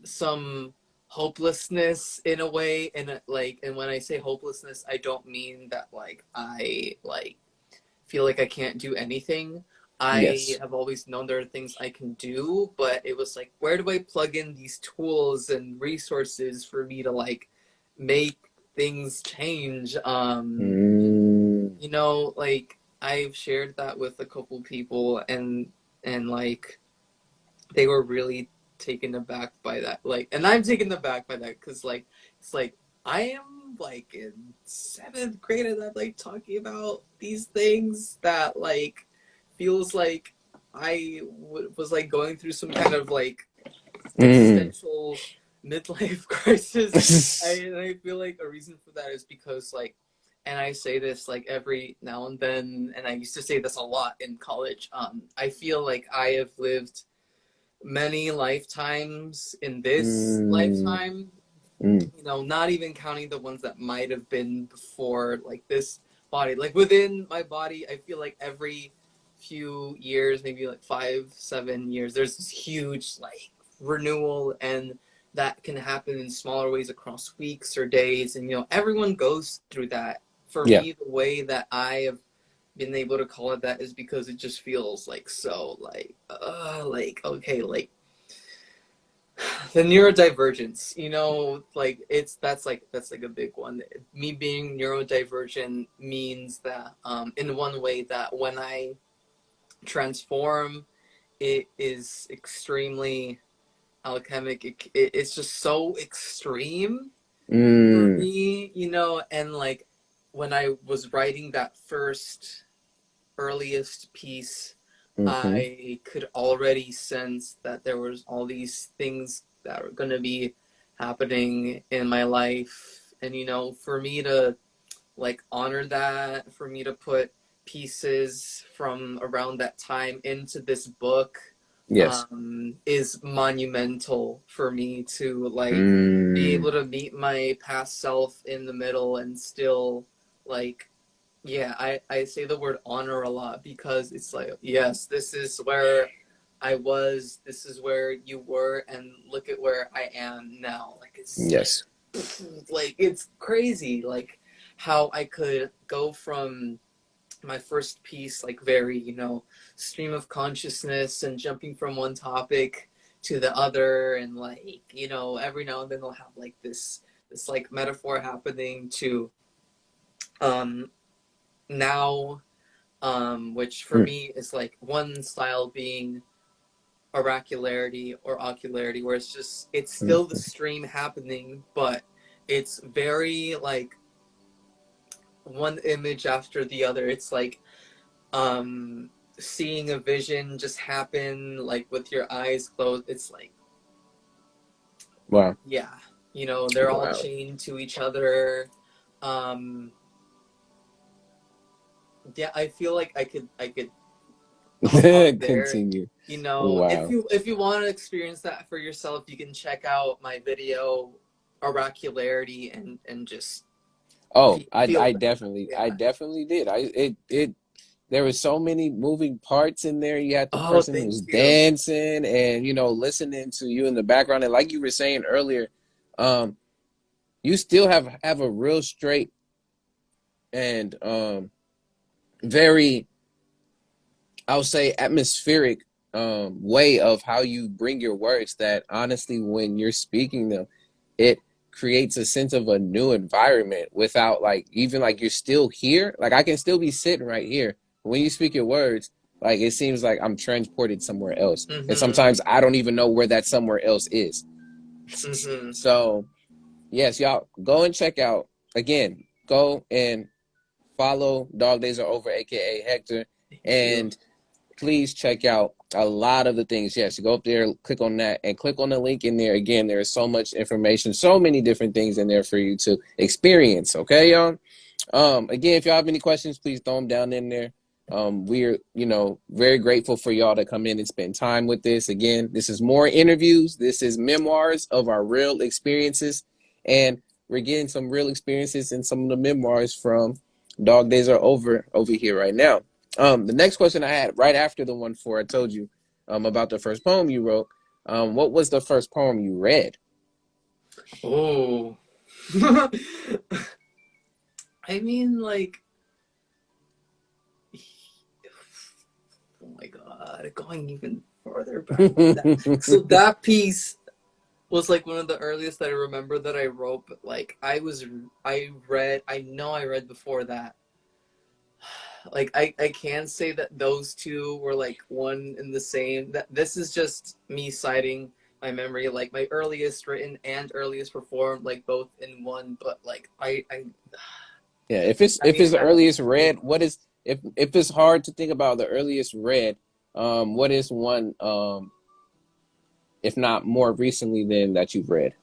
Speaker 2: some hopelessness in a way. And like, and when I say hopelessness, I don't mean that like I like feel like I can't do anything. I
Speaker 1: Yes.
Speaker 2: have always known there are things I can do, but it was like, where do I plug in these tools and resources for me to like make things change?
Speaker 1: Mm.
Speaker 2: You know, like I've shared that with a couple people and like they were really taken aback by that. Like, and I'm taken aback by that because like it's like I am like in seventh grade and I'm like talking about these things that like feels like was like going through some kind of like
Speaker 1: Mm.
Speaker 2: existential midlife crisis. I feel like a reason for that is because like, and I say this like every now and then, and I used to say this a lot in college. I feel like I have lived many lifetimes in this
Speaker 1: Mm.
Speaker 2: lifetime,
Speaker 1: Mm.
Speaker 2: you know, not even counting the ones that might have been before, like this body. Like within my body, I feel like every few years, maybe like 5, 7 years, there's this huge like renewal, and that can happen in smaller ways across weeks or days. And you know, everyone goes through that. For
Speaker 1: Yeah.
Speaker 2: me, the way that I have been able to call it that is because it just feels like so like okay, the neurodivergence, you know, like that's like a big one. Me being neurodivergent means that in one way that when I transform, it is extremely alchemic. It's just so extreme for
Speaker 1: Mm.
Speaker 2: me, you know. And like when I was writing that first earliest piece,
Speaker 1: Mm-hmm.
Speaker 2: I could already sense that there was all these things that were going to be happening in my life. And, you know, for me to like honor that, for me to put pieces from around that time into this book,
Speaker 1: Yes.
Speaker 2: is monumental for me to like be
Speaker 1: Mm.
Speaker 2: able to meet my past self in the middle and still like, yeah, I say the word honor a lot because it's like, yes, this is where I was, this is where you were, and look at where I am now. Like it's
Speaker 1: Yes.
Speaker 2: like it's crazy, like how I could go from my first piece, like very, you know, stream of consciousness and jumping from one topic to the other, and like, you know, every now and then they'll have like this like metaphor happening to um now, which for
Speaker 1: Mm.
Speaker 2: me is like one style being oracularity or ocularity, where it's just it's still the
Speaker 1: Mm.
Speaker 2: stream happening, but it's very like one image after the other. It's like um seeing a vision just happen like with your eyes closed. It's like,
Speaker 1: Wow.
Speaker 2: yeah, you know, they're all
Speaker 1: Wow.
Speaker 2: chained to each other. Um yeah, I feel like I could pause there.
Speaker 1: Continue.
Speaker 2: You know,
Speaker 1: Wow.
Speaker 2: if you want to experience that for yourself, you can check out my video oracularity and just
Speaker 1: Oh, I
Speaker 2: feel
Speaker 1: I
Speaker 2: that.
Speaker 1: definitely I
Speaker 2: Yeah.
Speaker 1: definitely did. It there was so many moving parts in there. You had the
Speaker 2: Oh,
Speaker 1: person who
Speaker 2: thank
Speaker 1: was
Speaker 2: you.
Speaker 1: dancing and listening to you in the background. And like you were saying earlier, um, you still have a real straight and very, I'll say, atmospheric way of how you bring your words that honestly, when you're speaking them, it creates a sense of a new environment without like even like you're still here. Like I can still be sitting right here. But when you speak your words, like it seems like I'm transported somewhere else. And
Speaker 2: Mm-hmm.
Speaker 1: sometimes I don't even know where that somewhere else is.
Speaker 2: Mm-hmm.
Speaker 1: So yes, y'all go and check out again. Go and follow Dog Days Are Over, aka Hector,
Speaker 2: Thank you.
Speaker 1: and please check out a lot of the things. Yes, go up there, click on that, and click on the link in there. Again, there is so much information, so many different things in there for you to experience. Okay, y'all. Again, if y'all have any questions, please throw them down in there. We're, very grateful for y'all to come in and spend time with this. Again, this is more interviews. This is memoirs of our real experiences. And we're getting some real experiences and some of the memoirs from Dog Days Are over here right now. The next question I had right after the one for I told you about the first poem you wrote. What was the first poem you read?
Speaker 2: Oh. I mean, like, oh my god, going even farther back than that. So that piece was like one of the earliest that I remember that I wrote, but like I know I read before that. Like I can say that those two were like one and the same. That this is just me citing my memory, like my earliest written and earliest performed, like both in one. But like
Speaker 1: Yeah, if it's the
Speaker 2: I
Speaker 1: earliest read, what is if it's hard to think about the earliest read, what is one if not more recently than that you've read?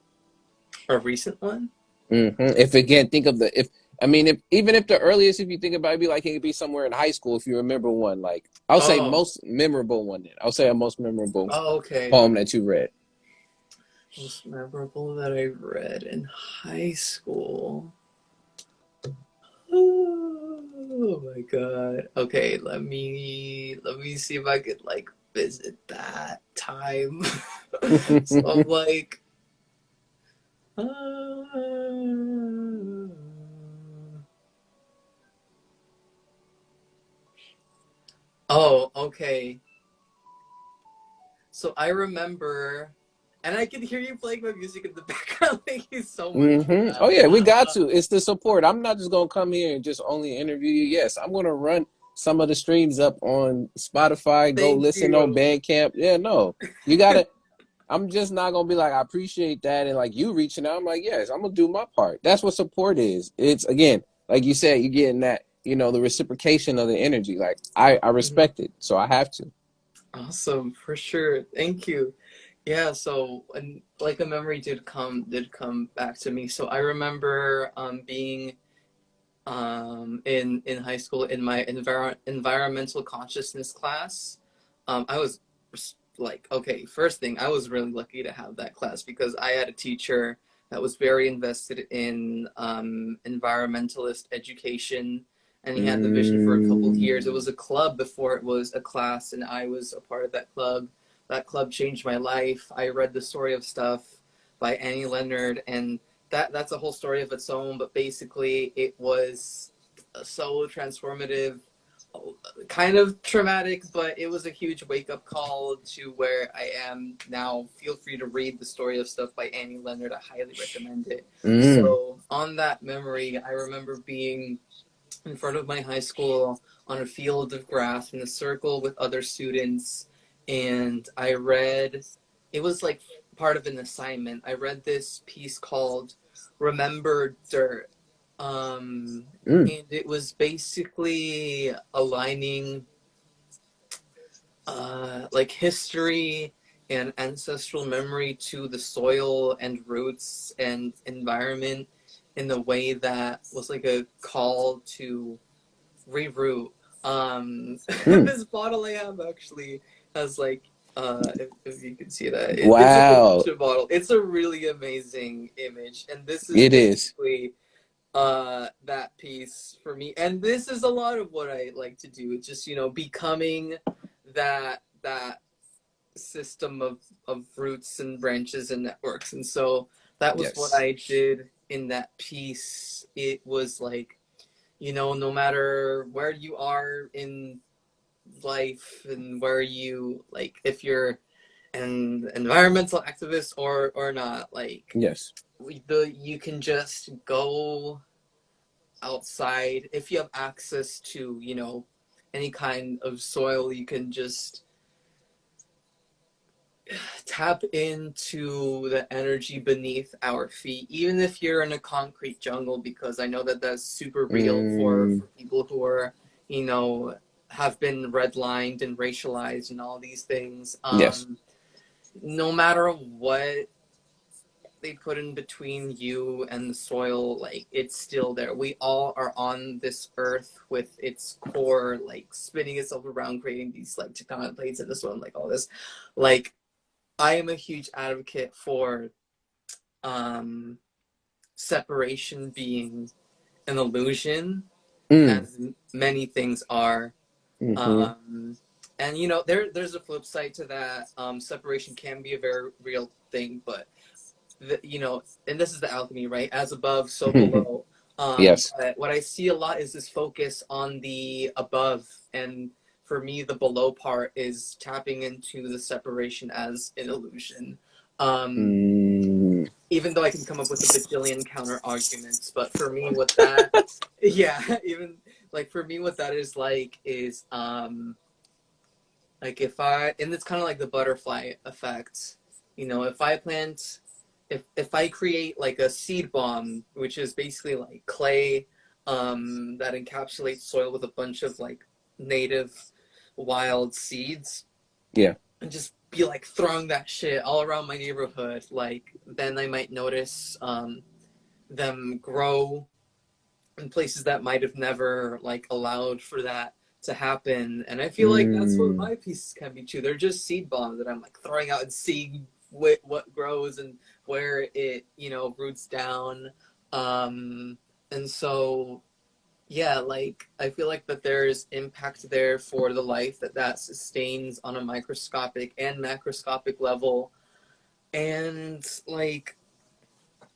Speaker 2: a recent one.
Speaker 1: If again think of the if I mean if even if the earliest if you think about it, be like it could be somewhere in high school if you remember one like I'll say
Speaker 2: Oh,
Speaker 1: most memorable one then. I'll say a most memorable
Speaker 2: oh, okay.
Speaker 1: poem that you read.
Speaker 2: Most memorable that I read in high school. Oh my god. Okay, let me see if I could like visit that time. So I'm like, oh, okay. So I remember, and I can hear you playing my music in the background. Thank you so much for
Speaker 1: Oh yeah, we got
Speaker 2: that.
Speaker 1: to. It's the support. I'm not just gonna come here and just only interview you. Yes, I'm gonna run some of the streams up on Spotify. Go
Speaker 2: Thank
Speaker 1: listen on
Speaker 2: you.
Speaker 1: Bandcamp. Yeah, no, you gotta. I'm just not gonna be like I appreciate that and like you reaching out. I'm like yes, I'm gonna do my part. That's what support is. It's again like you said, you're getting that the reciprocation of the energy. Like I
Speaker 2: Mhm.
Speaker 1: respect it, so I have to.
Speaker 2: Awesome, for sure. Thank you. Yeah, so and like a memory did come back to me. So I remember being in high school in my environmental consciousness class. I was like, okay, first thing, I was really lucky to have that class because I had a teacher that was very invested in environmentalist education, and he had the vision for a couple of years. It
Speaker 1: Mm.
Speaker 2: was a club before it was a class, and I was a part of that club. That club changed my life. I read The Story of Stuff by Annie Leonard, and that's a whole story of its own, but basically it was so transformative, kind of traumatic, but it was a huge wake up call to where I am now. Feel free to read The Story of Stuff by Annie Leonard. I highly recommend it.
Speaker 1: Mm.
Speaker 2: So, on that memory, I remember being in front of my high school on a field of grass in a circle with other students, and I read, it was like part of an assignment. I read this piece called Remember Dirt. Um,
Speaker 1: Mm.
Speaker 2: and it was basically aligning like history and ancestral memory to the soil and roots and environment in the way that was like a call to reroute.
Speaker 1: Mm.
Speaker 2: This bottle I have actually has like if you can see that it's a
Speaker 1: Wow,
Speaker 2: kombucha bottle. It's a really amazing image, and this is
Speaker 1: it is.
Speaker 2: basically that piece for me. And this is a lot of what I like to do. It's just becoming that system of roots and branches and networks. And so that was what
Speaker 1: Yes.
Speaker 2: I did in that piece. It was like, no matter where you are in life and where you like if you're an environmental activist or not, like
Speaker 1: Yes.
Speaker 2: you can just go outside if you have access to, you know, any kind of soil. You can just tap into the energy beneath our feet, even if you're in a concrete jungle, because I know that that's super real
Speaker 1: Mm,
Speaker 2: for people who are, you know, have been redlined and racialized and all these things.
Speaker 1: yes.
Speaker 2: No matter what they put in between you and the soil, like it's still there. We all are on this earth with its core like spinning itself around, creating these like tectonic plates in the soil and like all this. Like I am a huge advocate for um separation being an illusion,
Speaker 1: Mm,
Speaker 2: as many things are.
Speaker 1: mm-hmm.
Speaker 2: Um and you know, there's a flip side to that. Separation can be a very real thing, but you know, and this is the alchemy, right? As above, so below.
Speaker 1: Yes.
Speaker 2: But what I see a lot is this focus on the above, and for me, the below part is tapping into the separation as an illusion. Um,
Speaker 1: Mm,
Speaker 2: Even though I can come up with a bajillion counter arguments, but for me, what that, yeah, even like for me, what that is like if I, and it's kind of like the butterfly effect. You know, if I plant, if I create like a seed bomb, which is basically like clay, that encapsulates soil with a bunch of like native wild seeds,
Speaker 1: yeah.
Speaker 2: and just be like throwing that shit all around my neighborhood, like then I might notice them grow in places that might have never like allowed for that to happen. And I feel like that's what
Speaker 1: Mm,
Speaker 2: my pieces can be too. They're just seed bombs that I'm like throwing out and seeing what grows and where it, you know, roots down. Um, and so yeah, like I feel like that there's impact there for the life that sustains on a microscopic and macroscopic level. And like,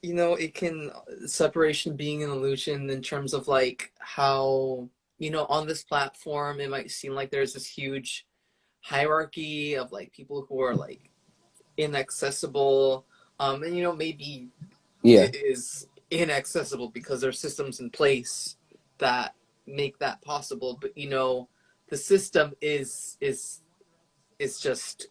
Speaker 2: you know, it can, separation being an illusion in terms of like how, you know, on this platform it might seem like there's this huge hierarchy of like people who are like inaccessible, and you know, maybe
Speaker 1: yeah.
Speaker 2: it is inaccessible because there's systems in place that make that possible, but you know, the system is just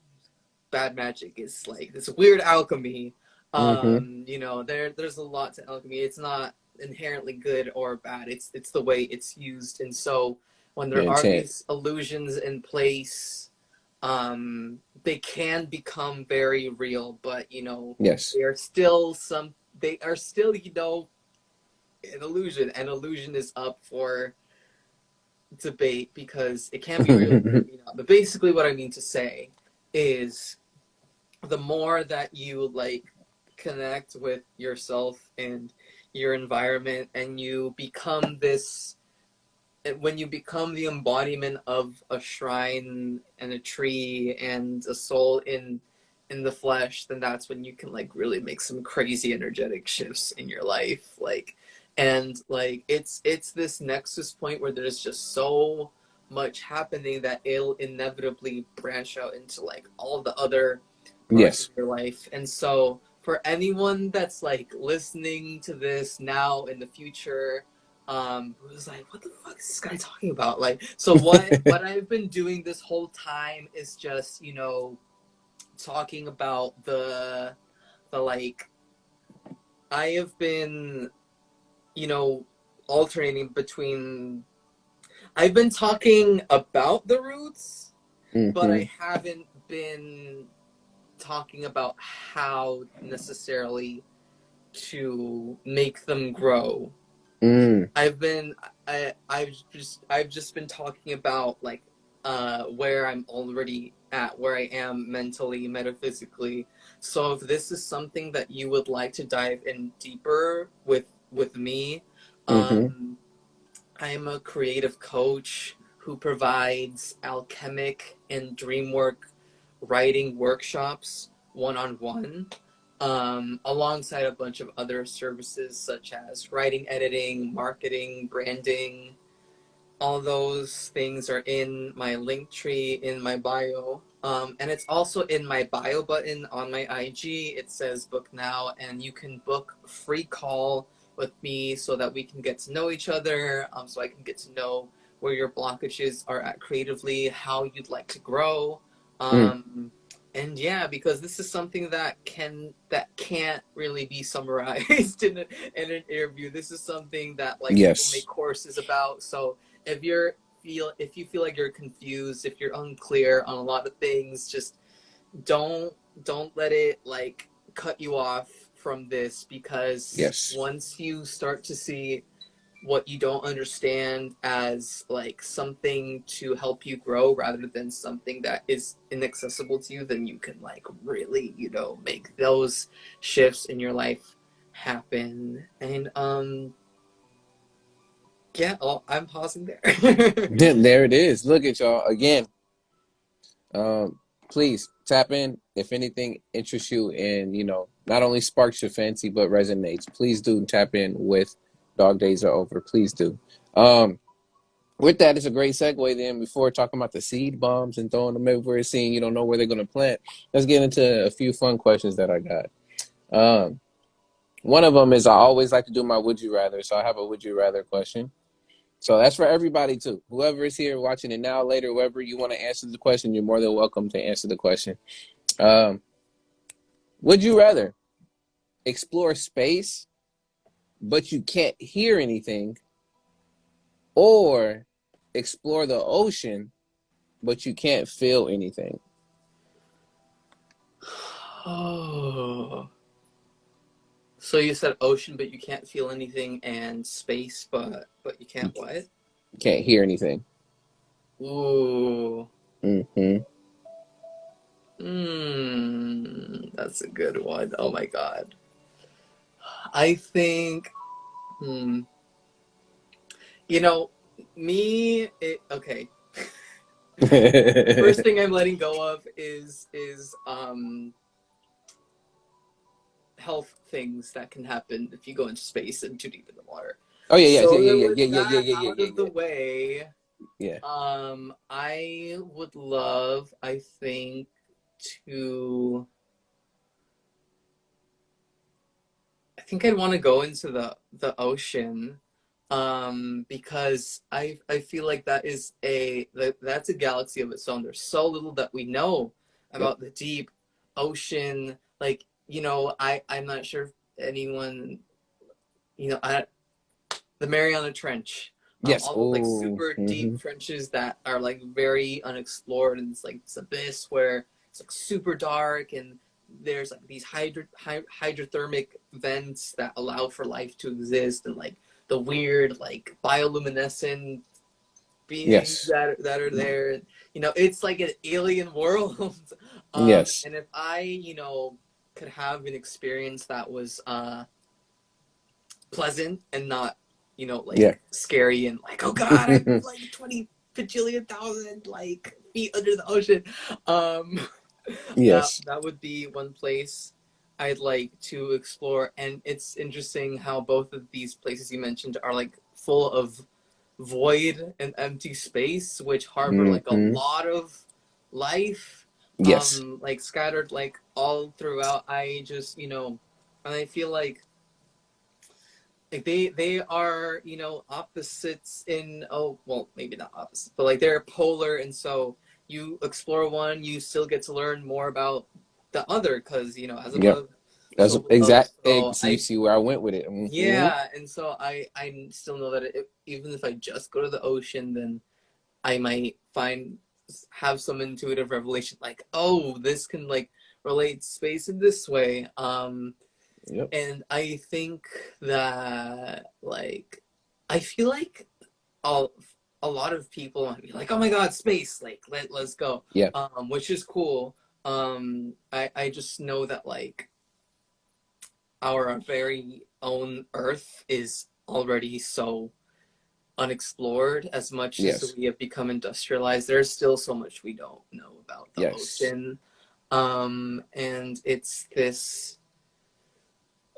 Speaker 2: bad magic. Is like this weird alchemy.
Speaker 1: Mm-hmm.
Speaker 2: You know, there's a lot to alchemy. It's not inherently good or bad. It's the way it's used. And so when
Speaker 1: The
Speaker 2: there are
Speaker 1: intent.
Speaker 2: these illusions in place, they can become very real. But you know,
Speaker 1: Yes.
Speaker 2: they are still some. They are still, you know, an illusion. An illusion is up for debate because it can be real, it can be not. But basically, what I mean to say is the more that you like connect with yourself and your environment and you become this, when you become the embodiment of a shrine and a tree and a soul in the flesh, then that's when you can like really make some crazy energetic shifts in your life. Like, and like it's this nexus point where there's just so much happening that it'll inevitably branch out into like all the other parts of
Speaker 1: Yes.
Speaker 2: your life. And so for anyone that's like listening to this now in the future, who was like, what the fuck is this guy talking about? Like, so what I've been doing this whole time is just, you know, talking about the like, I have been, you know, alternating between, I've been talking about the roots, but
Speaker 1: Mm-hmm.
Speaker 2: I haven't been talking about how necessarily to make them grow.
Speaker 1: Mm,
Speaker 2: I've been I've just been talking about like where I'm already at, where I am mentally, metaphysically. So if this is something that you would like to dive in deeper with me,
Speaker 1: mm-hmm.
Speaker 2: um I am a creative coach who provides alchemic and dream work writing workshops one on one, alongside a bunch of other services such as writing, editing, marketing, branding, all those things are in my link tree in my bio. And it's also in my bio button on my IG. It says book now, and you can book a free call with me so that we can get to know each other. So I can get to know where your blockages are at creatively, how you'd like to grow.
Speaker 1: Mm,
Speaker 2: And yeah, because this is something that can't really be summarized in an interview. This is something that like people make
Speaker 1: yes.
Speaker 2: courses about. So if if you feel like you're confused, if you're unclear on a lot of things, just don't don't let it like cut you off from this, because
Speaker 1: Yes.
Speaker 2: once you start to see what you don't understand as like something to help you grow rather than something that is inaccessible to you, then you can like really, make those shifts in your life happen. And yeah, I'm pausing there.
Speaker 1: There it is. Look at y'all again. Um, please tap in if anything interests you and not only sparks your fancy but resonates. Please do tap in with Dog Days Are Over. Please do. With that, it's a great segue then before talking about the seed bombs and throwing them everywhere, seeing you don't know where they're going to plant. Let's get into a few fun questions that I got. One of them is I always like to do my would you rather. So I have a would you rather question. So that's for everybody too. Whoever is here watching it now, later, whoever you want to answer the question, you're more than welcome to answer the question. Um, would you rather explore space, but you can't hear anything, or explore the ocean, but you can't feel anything?
Speaker 2: Oh. So you said ocean, but you can't feel anything, and space, but you
Speaker 1: You
Speaker 2: can't what?
Speaker 1: can't hear anything.
Speaker 2: Ooh.
Speaker 1: Mm-hmm.
Speaker 2: That's a good one. Oh my god. I think, hmm, you know, okay. First thing I'm letting go of is health things that can happen if you go into space and too deep in the water.
Speaker 1: Oh yeah, yeah, yeah,
Speaker 2: So
Speaker 1: yeah,
Speaker 2: with
Speaker 1: yeah, yeah, yeah,
Speaker 2: that
Speaker 1: yeah, yeah,
Speaker 2: out
Speaker 1: yeah,
Speaker 2: of the
Speaker 1: yeah,
Speaker 2: way,
Speaker 1: yeah.
Speaker 2: I would love, I think, to. I think I'd want to go into the ocean, because I feel like that's a galaxy of its own. There's so little that we know
Speaker 1: Yep.
Speaker 2: about the deep ocean. Like, I'm not sure if anyone, I the Mariana Trench.
Speaker 1: Yes.
Speaker 2: All those like
Speaker 1: Oh.
Speaker 2: super
Speaker 1: Mm-hmm.
Speaker 2: deep trenches that are like very unexplored, and it's like this abyss where it's like super dark, and there's like these hydrothermic vents that allow for life to exist, and like the weird like bioluminescent beings
Speaker 1: Yes.
Speaker 2: that are there. It's like an alien world.
Speaker 1: Yes.
Speaker 2: And if I, could have an experience that was pleasant and not,
Speaker 1: Yeah.
Speaker 2: like scary and like, oh god, I'm like 20 bajillion thousand like feet under the ocean. Um, that
Speaker 1: Yes.
Speaker 2: that would be one place I'd like to explore. And it's interesting how both of these places you mentioned are like full of void and empty space, which harbor like a
Speaker 1: Mm-hmm.
Speaker 2: lot of life,
Speaker 1: Yes.
Speaker 2: like scattered like all throughout. And I feel like they are, opposites in, oh well, maybe not opposites, but like they're polar, and so you explore one, you still get to learn more about the other, because as
Speaker 1: Yep.
Speaker 2: above,
Speaker 1: That's
Speaker 2: so below.
Speaker 1: exact.
Speaker 2: So
Speaker 1: So you see where I went with it. Mm-hmm.
Speaker 2: yeah, and so I still know that even if I just go to the ocean, then I might have some intuitive revelation, like, oh, this can like relate space in this way.
Speaker 1: Yep.
Speaker 2: And I think that, like, I feel like a, a lot of people might be like, oh my god, space, like, let's go,
Speaker 1: Yeah.
Speaker 2: which is cool. I just know that, like, our very own Earth is already so unexplored. As much as
Speaker 1: Yes.
Speaker 2: we have become industrialized, there's still so much we don't know about the
Speaker 1: Yes.
Speaker 2: ocean. And it's this.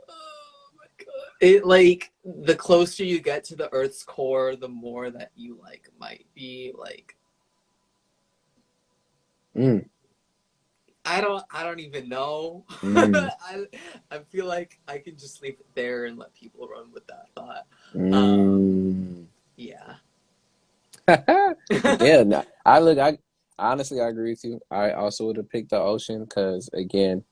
Speaker 2: Oh my god. it like the closer you get to the Earth's core, the more that you like might be like
Speaker 1: Mm,
Speaker 2: I don't even know.
Speaker 1: mm,
Speaker 2: I feel like I can just leave it there and let people run with that thought.
Speaker 1: mm.
Speaker 2: Yeah.
Speaker 1: Yeah, no, I honestly I agree with you. I also would have picked the ocean because again,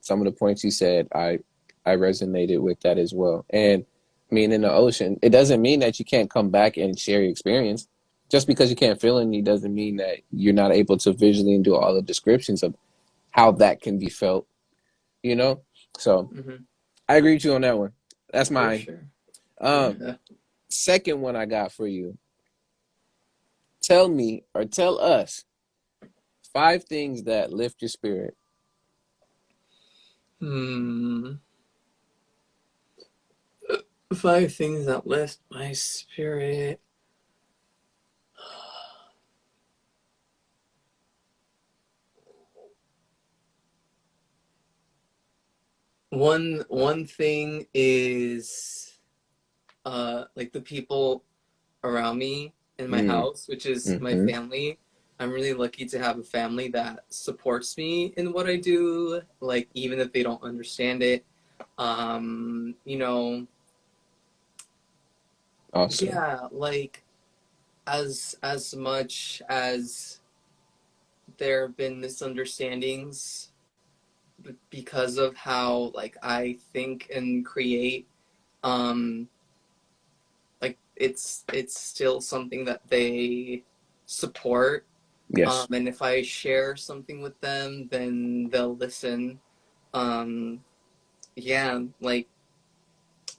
Speaker 1: some of the points you said, I resonated with that as well. And I mean, in the ocean, it doesn't mean that you can't come back and share your experience. Just because you can't feel any doesn't mean that you're not able to visually and do all the descriptions of how that can be felt, you know? So
Speaker 2: Hmm.
Speaker 1: I agree with you on that one. That's
Speaker 2: For
Speaker 1: mine.
Speaker 2: sure.
Speaker 1: Um,
Speaker 2: Yeah.
Speaker 1: Second one I got for you. Tell me or tell us five things that lift your spirit.
Speaker 2: Hmm. Five things that lift my spirit. One thing is like the people around me in my
Speaker 1: Mm,
Speaker 2: house, which is my
Speaker 1: mm-hmm.
Speaker 2: family. I'm really lucky to have a family that supports me in what I do, like even if they don't understand it. You know,
Speaker 1: Awesome.
Speaker 2: yeah, like as much as there have been misunderstandings because of how like I think and create, um it's still something that they support.
Speaker 1: Yes.
Speaker 2: And if I share something with them, then they'll listen. um yeah, like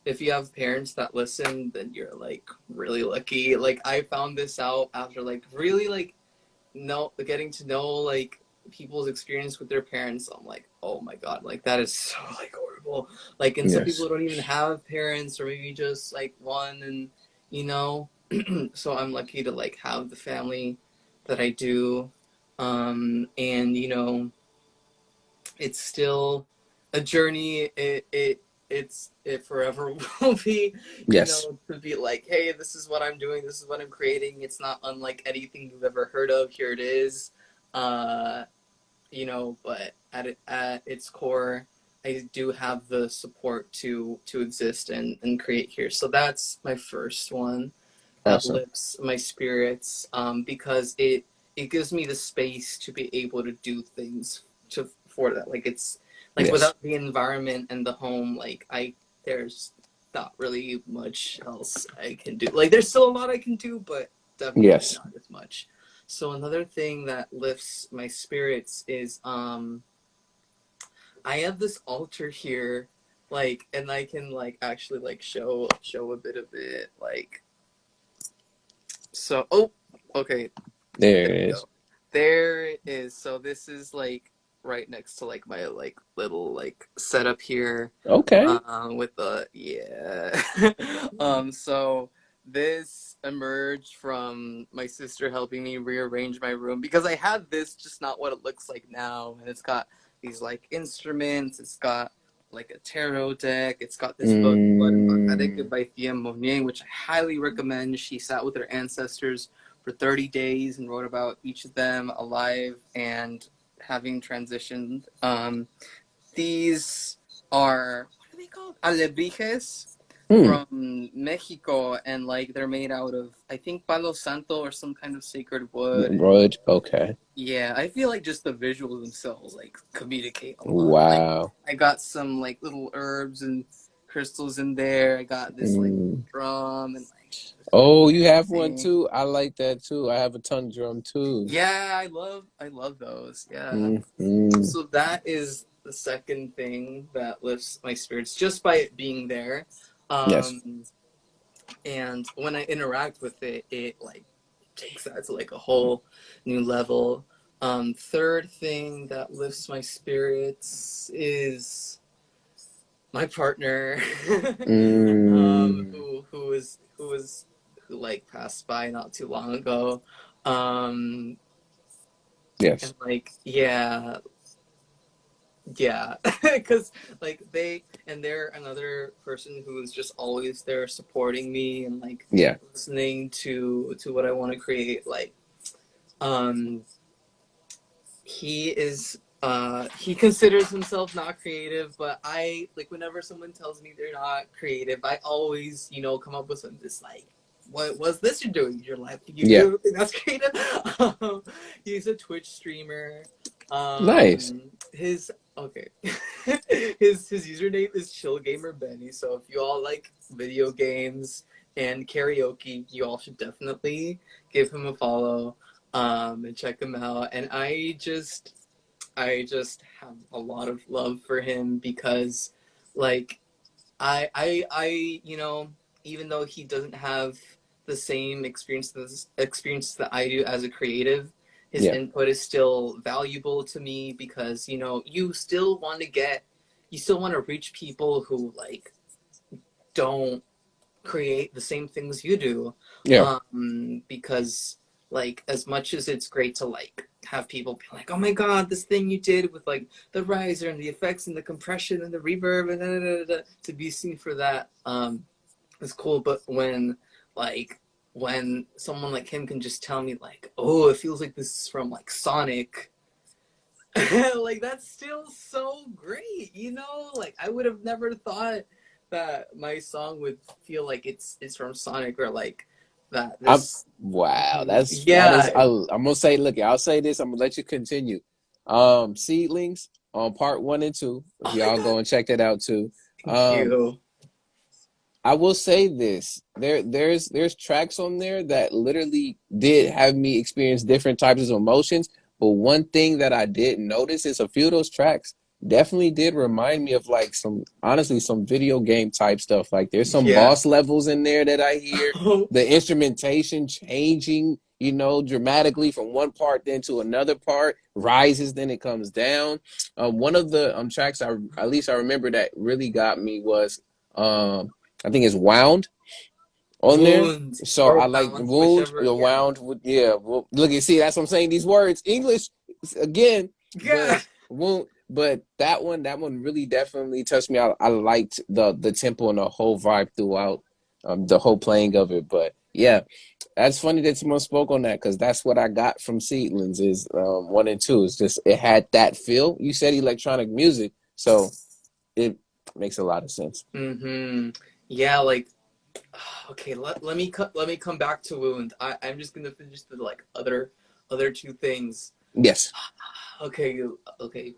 Speaker 2: if you have parents that listen, then you're like really lucky. Like I found this out after like really like no getting to know like people's experience with their parents. I'm like, oh my god, like that is so like horrible. Like, and some
Speaker 1: Yes.
Speaker 2: people don't even have parents, or maybe just like one, and you know. So I'm lucky to like have the family that I do. And you know, it's still a journey. It forever will be, you
Speaker 1: Yes.
Speaker 2: know, to be like, hey, this is what I'm doing, this is what I'm creating. It's not unlike anything you've ever heard of. Here it is. Uh, you know, but at its core, I do have the support to exist and create here. So that's my first one that
Speaker 1: Awesome.
Speaker 2: lifts my spirits, because it gives me the space to be able to do things to for that. Like it's like
Speaker 1: Yes.
Speaker 2: without the environment and the home, like I there's not really much else I can do. Like there's still a lot I can do, but definitely
Speaker 1: Yes.
Speaker 2: not as much. So another thing that lifts my spirits is I have this altar here, like, and I can like actually like show a bit of it, like, so, oh, okay,
Speaker 1: There
Speaker 2: there
Speaker 1: it
Speaker 2: we
Speaker 1: is.
Speaker 2: go. There it is. So this is like right next to like my like little like setup here,
Speaker 1: Okay.
Speaker 2: with the yeah. So this emerged from my sister helping me rearrange my room because I had this, just not what it looks like now, and it's got these like instruments. It's got like a tarot deck. It's got this book called
Speaker 1: Mm,
Speaker 2: A.D.V.I.S.S, which I highly recommend. She sat with her ancestors for 30 days and wrote about each of them alive and having transitioned. These are, what are they called? Alebrijes
Speaker 1: hmm.
Speaker 2: from Mexico, and like they're made out of, I think, Palo Santo or some kind of sacred wood. And
Speaker 1: Road. Okay.
Speaker 2: yeah, I feel like just the visuals themselves like communicate a lot. Like
Speaker 1: Wow.
Speaker 2: I got some like little herbs and crystals in there. I got this like
Speaker 1: Mm.
Speaker 2: drum and like
Speaker 1: Oh, you have one
Speaker 2: thing.
Speaker 1: too? I like that too. I have a tongue drum too.
Speaker 2: Yeah, I love those. Yeah.
Speaker 1: Mm-hmm.
Speaker 2: So that is the second thing that lifts my spirits just by it being there.
Speaker 1: Yes.
Speaker 2: Um and when I interact with it, it like takes that to like a whole new level. Third thing that lifts my spirits is my partner.
Speaker 1: Mm.
Speaker 2: Who like passed by not too long ago. Um
Speaker 1: Yes.
Speaker 2: and like yeah, Yeah, because like they're another person who is just always there supporting me and like
Speaker 1: Yeah.
Speaker 2: listening to what I want to create. Like, um, he is he considers himself not creative, but I like whenever someone tells me they're not creative, I always, you know, come up with something just like, what was this you're doing in your life?
Speaker 1: Yeah.
Speaker 2: You think that's creative? He's a Twitch streamer.
Speaker 1: Nice.
Speaker 2: His okay. His username is Chill Gamer Benny. So if you all like video games and karaoke, you all should definitely give him a follow and check him out. And I just have a lot of love for him because, like, you know, even though he doesn't have the same experience that I do as a creative, his
Speaker 1: Yeah.
Speaker 2: input is still valuable to me because, you know, you still want to reach people who like don't create the same things you do,
Speaker 1: Yeah.
Speaker 2: because like as much as it's great to like have people be like, oh my god, this thing you did with like the riser and the effects and the compression and the reverb and to be seen for that is cool. But like when someone like him can just tell me like, oh, it feels like this is from like Sonic, like that's still so great, you know? Like I would have never thought that my song would feel like it's from Sonic or like that
Speaker 1: I'm
Speaker 2: this
Speaker 1: wow.
Speaker 2: mhm.
Speaker 1: That is.
Speaker 2: Yeah.
Speaker 1: I'm gonna say. Look, I'll say this. I'm gonna let you continue. Seedlings on part 1 and 2. If
Speaker 2: Oh my
Speaker 1: y'all
Speaker 2: god,
Speaker 1: go and check that out too.
Speaker 2: thank
Speaker 1: Um,
Speaker 2: you.
Speaker 1: I will say this. There's tracks on there that literally did have me experience different types of emotions. But one thing that I did notice is a few of those tracks definitely did remind me of like some honestly some video game type stuff. Like there's some
Speaker 2: Yeah.
Speaker 1: boss levels in there that I hear. The instrumentation changing, dramatically from one part then to another part, rises, then it comes down. One of the tracks at least I remember that really got me was I think it's Wound on there.
Speaker 2: Wound
Speaker 1: So
Speaker 2: or
Speaker 1: I like
Speaker 2: wound,
Speaker 1: Wound,
Speaker 2: whichever.
Speaker 1: the
Speaker 2: Yeah.
Speaker 1: Wound. Yeah, well, look and see. That's what I'm saying. These words, English, again, but
Speaker 2: Yeah.
Speaker 1: Wound. But that one really definitely touched me. I liked the tempo and the whole vibe throughout, the whole playing of it. But yeah, that's funny that someone spoke on that because that's what I got from Seedlings is 1 and 2. It's just it had that feel. You said electronic music, so it makes a lot of sense.
Speaker 2: Mm-hmm. Yeah, like okay, let me come back to Wound. I'm just gonna finish the like other two things.
Speaker 1: Yes.
Speaker 2: Okay, okay.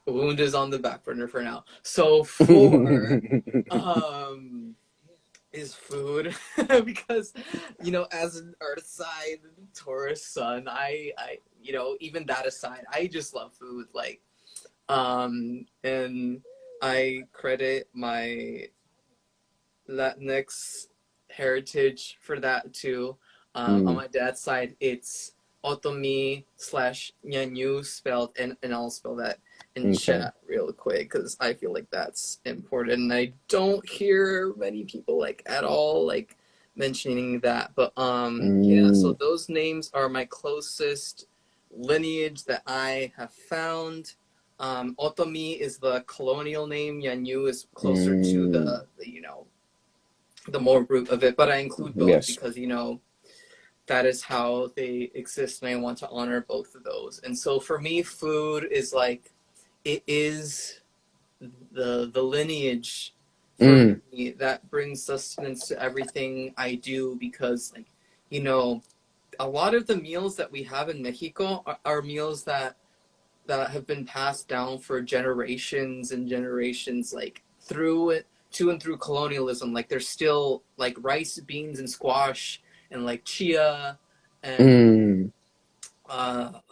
Speaker 2: Wound is on the back burner for now. So four um is food because you know as an earth sign Taurus sun, I you know even that aside, I just love food like and I credit my Latinx heritage for that too. On
Speaker 1: Mm,
Speaker 2: my dad's side, it's Otomi slash Nyanyu spelled, and I'll spell that in
Speaker 1: okay.
Speaker 2: chat real quick because I feel like that's important. And I don't hear many people like at all like mentioning that. But yeah, so
Speaker 1: Mm,
Speaker 2: those names are my closest lineage that I have found. Otomi is the colonial name. Yanyu is closer to
Speaker 1: mm,
Speaker 2: the you know the more root of it, but I include both
Speaker 1: yes.
Speaker 2: because you know that is how they exist, and I want to honor both of those. And so for me, food is like it is the lineage for
Speaker 1: Mm,
Speaker 2: me that brings sustenance to everything I do because like you know a lot of the meals that we have in Mexico are meals that have been passed down for generations and generations, like through it to and through colonialism. Like there's still like rice, beans, and squash, and like chia, and
Speaker 1: mm,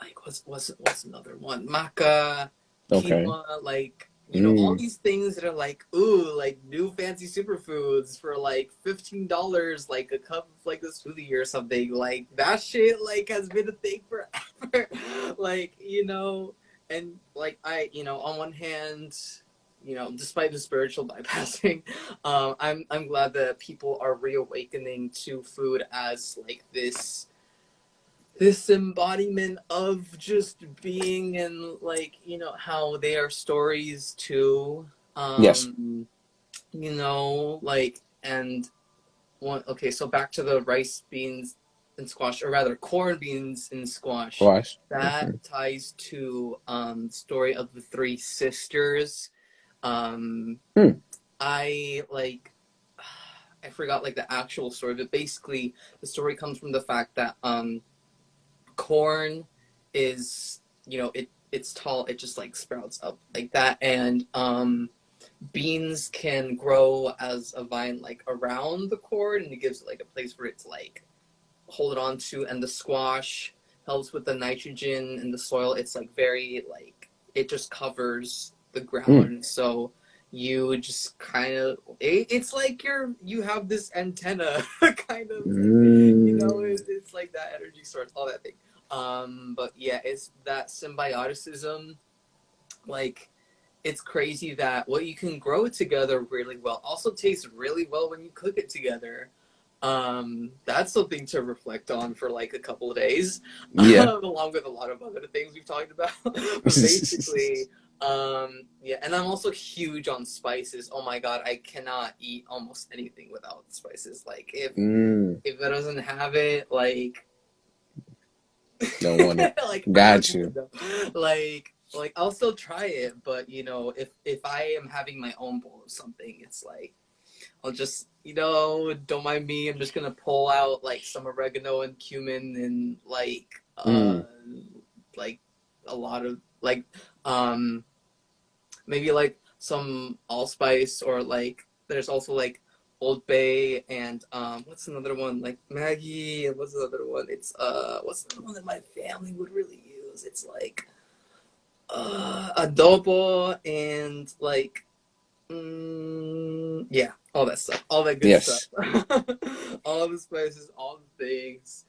Speaker 2: like what's another one? Maca,
Speaker 1: okay.
Speaker 2: quinoa, like you know all
Speaker 1: Mm,
Speaker 2: these things that are like ooh like new fancy superfoods for like $15 like a cup of like a smoothie or something like that shit like has been a thing forever. Like you know and like I you know on one hand you know despite the spiritual bypassing I'm glad that people are reawakening to food as like this embodiment of just being, and like, you know, how they are stories too.
Speaker 1: Yes.
Speaker 2: Like, and one, okay, so back to the rice, beans, and squash, or rather corn, beans, and squash.
Speaker 1: Squash.
Speaker 2: That ties to the story of the three sisters. Um,
Speaker 1: Hmm.
Speaker 2: I like I forgot like the actual story, but basically the story comes from the fact that corn is, it's tall, it just like sprouts up like that, and beans can grow as a vine like around the cord, and it gives it like a place for it to like hold it on to, and the squash helps with the nitrogen in the soil. It's like very like, it just covers the
Speaker 1: Hmm.
Speaker 2: ground, so you just kind of, it's like you have this antenna kind of thing,
Speaker 1: Mm.
Speaker 2: it's like that energy source, all that thing. But yeah, it's that symbioticism, like, it's crazy that what you can grow together really well also tastes really well when you cook it together. That's something to reflect on for like a couple of days,
Speaker 1: Yeah.
Speaker 2: along with a lot of other things we've talked about. But basically, yeah, and I'm also huge on spices. Oh my god, I cannot eat almost anything without spices. Like,
Speaker 1: Mm.
Speaker 2: if it doesn't have it, like,
Speaker 1: Don't want it.
Speaker 2: like,
Speaker 1: Got you.
Speaker 2: like I'll still try it, but if I am having my own bowl of something, it's like I'll just, don't mind me, I'm just gonna pull out like some oregano and cumin, and
Speaker 1: Mm.
Speaker 2: like a lot of like maybe like some allspice, or like there's also like Old Bay, and what's another one, like Maggie, and what's another one, it's what's another one that my family would really use, it's like adobo, and like yeah, all that stuff, all that good stuff.
Speaker 1: Yes.
Speaker 2: All the spices, all the things.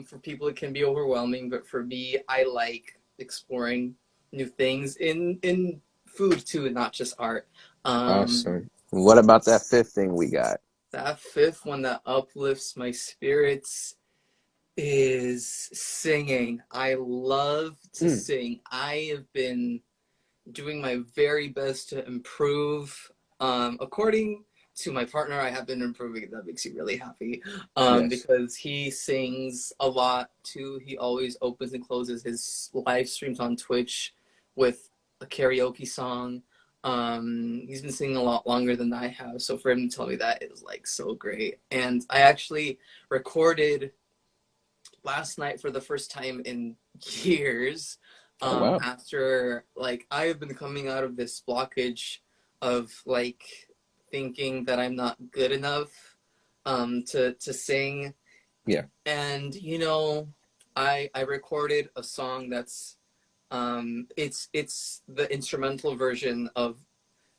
Speaker 2: For people it can be overwhelming, but for me, I like exploring new things in food too, and not just art.
Speaker 1: Awesome. What about that fifth thing we got?
Speaker 2: That fifth one that uplifts my spirits is singing. I love to
Speaker 1: Mm.
Speaker 2: sing. I have been doing my very best to improve. According to my partner, I have been improving. That makes you really happy,
Speaker 1: Yes.
Speaker 2: because he sings a lot too. He always opens and closes his live streams on Twitch with a karaoke song. He's been singing a lot longer than I have, so for him to tell me that is like so great. And I actually recorded last night for the first time in years,
Speaker 1: Oh wow.
Speaker 2: after like I have been coming out of this blockage of like thinking that I'm not good enough to sing.
Speaker 1: Yeah.
Speaker 2: And I recorded a song that's it's the instrumental version of,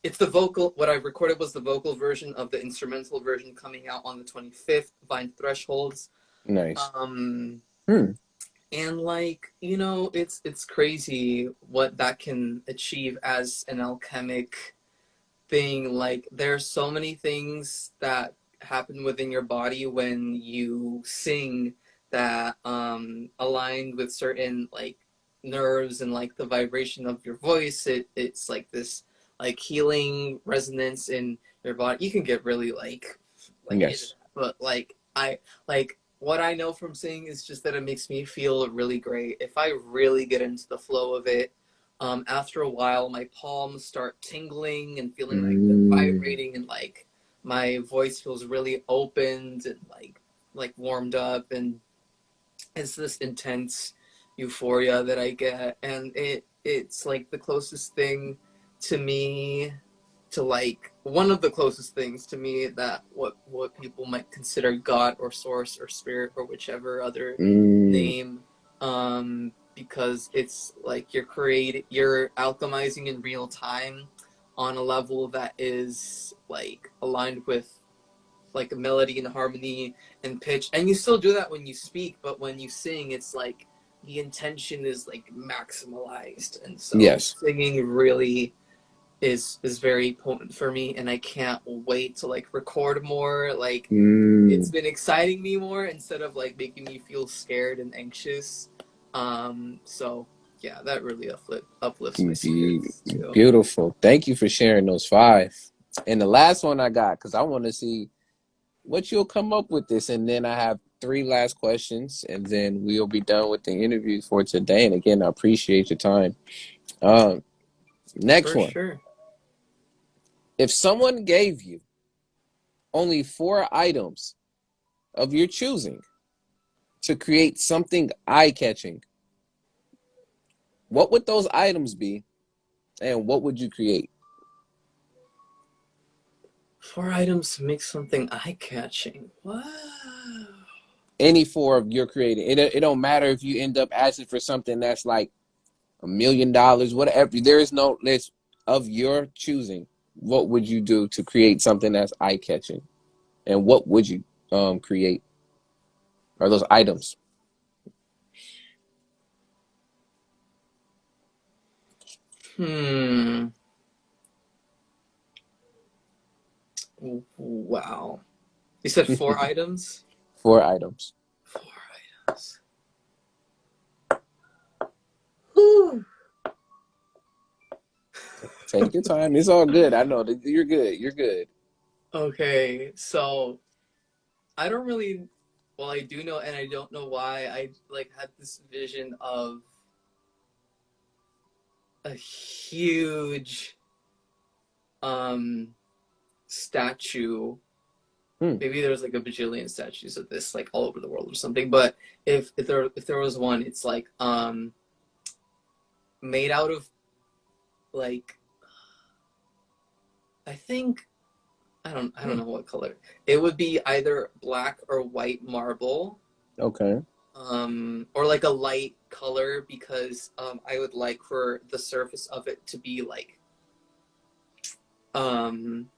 Speaker 2: it's the vocal, what I recorded was the vocal version of the instrumental version coming out on the 25th, Vine Thresholds.
Speaker 1: Nice.
Speaker 2: um
Speaker 1: Hmm.
Speaker 2: and like, it's crazy what that can achieve as an alchemic thing. Like, there's so many things that happen within your body when you sing, that aligned with certain like nerves, and like the vibration of your voice, it's like this like healing resonance in your body. You can get really like into
Speaker 1: Yes.
Speaker 2: that, but like I like what I know from singing is just that it makes me feel really great if I really get into the flow of it. After a while, my palms start tingling and feeling like they're
Speaker 1: Mm.
Speaker 2: vibrating, and like my voice feels really opened and like warmed up, and it's this intense euphoria that I get, and it's like the closest thing to me, to like one of the closest things to me, that what people might consider God or source or spirit or whichever other
Speaker 1: Mm.
Speaker 2: name. Because it's like you're alchemizing in real time on a level that is like aligned with like a melody and harmony and pitch, and you still do that when you speak, but when you sing, it's like the intention is like maximalized, and so
Speaker 1: Yes.
Speaker 2: singing really is very potent for me, and I can't wait to like record more. Like it's
Speaker 1: Mm,
Speaker 2: been exciting me more instead of like making me feel scared and anxious. So yeah, that really uplifts my
Speaker 1: be
Speaker 2: spirits too.
Speaker 1: beautiful. Thank you for sharing those five. And the last one I got, because I want to see what you'll come up with this. And then I have three last questions, and then we'll be done with the interview for today. And again, I appreciate your time. Um, Next
Speaker 2: For
Speaker 1: one.
Speaker 2: sure.
Speaker 1: If someone gave you only four items of your choosing to create something eye-catching, what would those items be, and what would you create?
Speaker 2: 4 items to make something eye-catching. Wow.
Speaker 1: Any four of your creating. It don't matter if you end up asking for something that's like $1 million, whatever. There is no list of your choosing. What would you do to create something that's eye-catching, and what would you create? Are those items?
Speaker 2: Hmm. Wow. You said 4 items?
Speaker 1: Four items.
Speaker 2: 4 items. Whew.
Speaker 1: Take your time. It's all good. I know that you're good. You're good.
Speaker 2: Okay, so I don't really, well, I do know, and I don't know why. I like had this vision of a huge um statue.
Speaker 1: Hmm.
Speaker 2: Maybe there's like a bajillion statues of this like all over the world or something. But if there was one, it's like made out of like I think I don't know what color. It would be either black or white marble,
Speaker 1: Okay.
Speaker 2: or like a light color because I would like for the surface of it to be like um,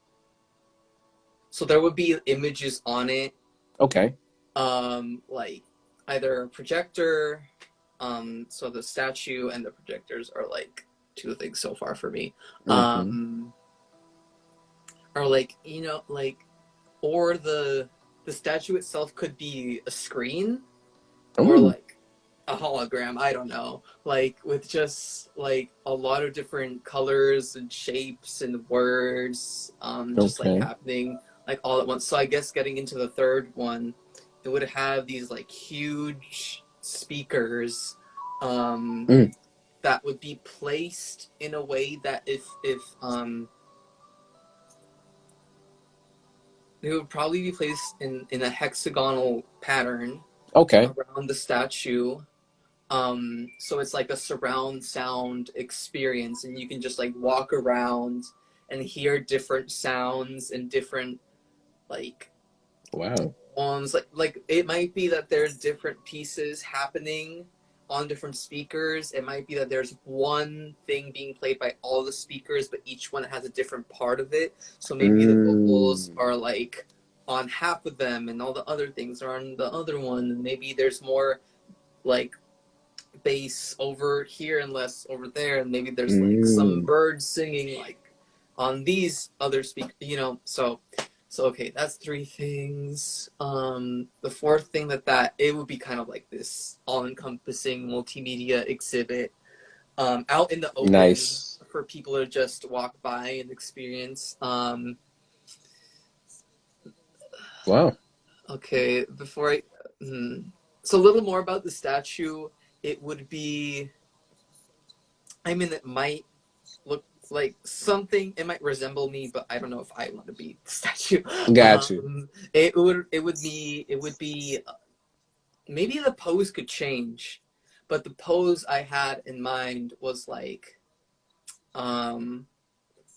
Speaker 2: so there would be images on it,
Speaker 1: Okay.
Speaker 2: like either a projector, so the statue and the projectors are like two things so far for me,
Speaker 1: Mm-hmm.
Speaker 2: um, or like like or the statue itself could be a screen or
Speaker 1: Mm.
Speaker 2: like a hologram, I don't know, like with just like a lot of different colors and shapes and words just like
Speaker 1: Okay.
Speaker 2: happening like all at once. So I guess getting into the third one, it would have these like huge speakers um
Speaker 1: Mm.
Speaker 2: that would be placed in a way that if it would probably be placed in a hexagonal pattern
Speaker 1: Okay.
Speaker 2: around the statue. So it's like a surround sound experience, and you can just like walk around and hear different sounds and different like
Speaker 1: Wow.
Speaker 2: ones. Like it might be that there's different pieces happening on different speakers. It might be that there's one thing being played by all the speakers, but each one has a different part of it. So maybe the vocals
Speaker 1: Mm.
Speaker 2: are like on half of them, and all the other things are on the other one. And maybe there's more like bass over here and less over there, and maybe there's like some
Speaker 1: Mm.
Speaker 2: birds singing like on these other speakers. So okay, that's three things. The fourth thing that it would be kind of like this all-encompassing multimedia exhibit out in the open
Speaker 1: Nice.
Speaker 2: for people to just walk by and experience.
Speaker 1: Wow.
Speaker 2: Okay, before I so a little more about the statue. It would be, I mean, it might look like something. It might resemble me, but I don't know if I want to be the statue.
Speaker 1: Got you.
Speaker 2: It would be maybe the pose could change, but the pose I had in mind was like um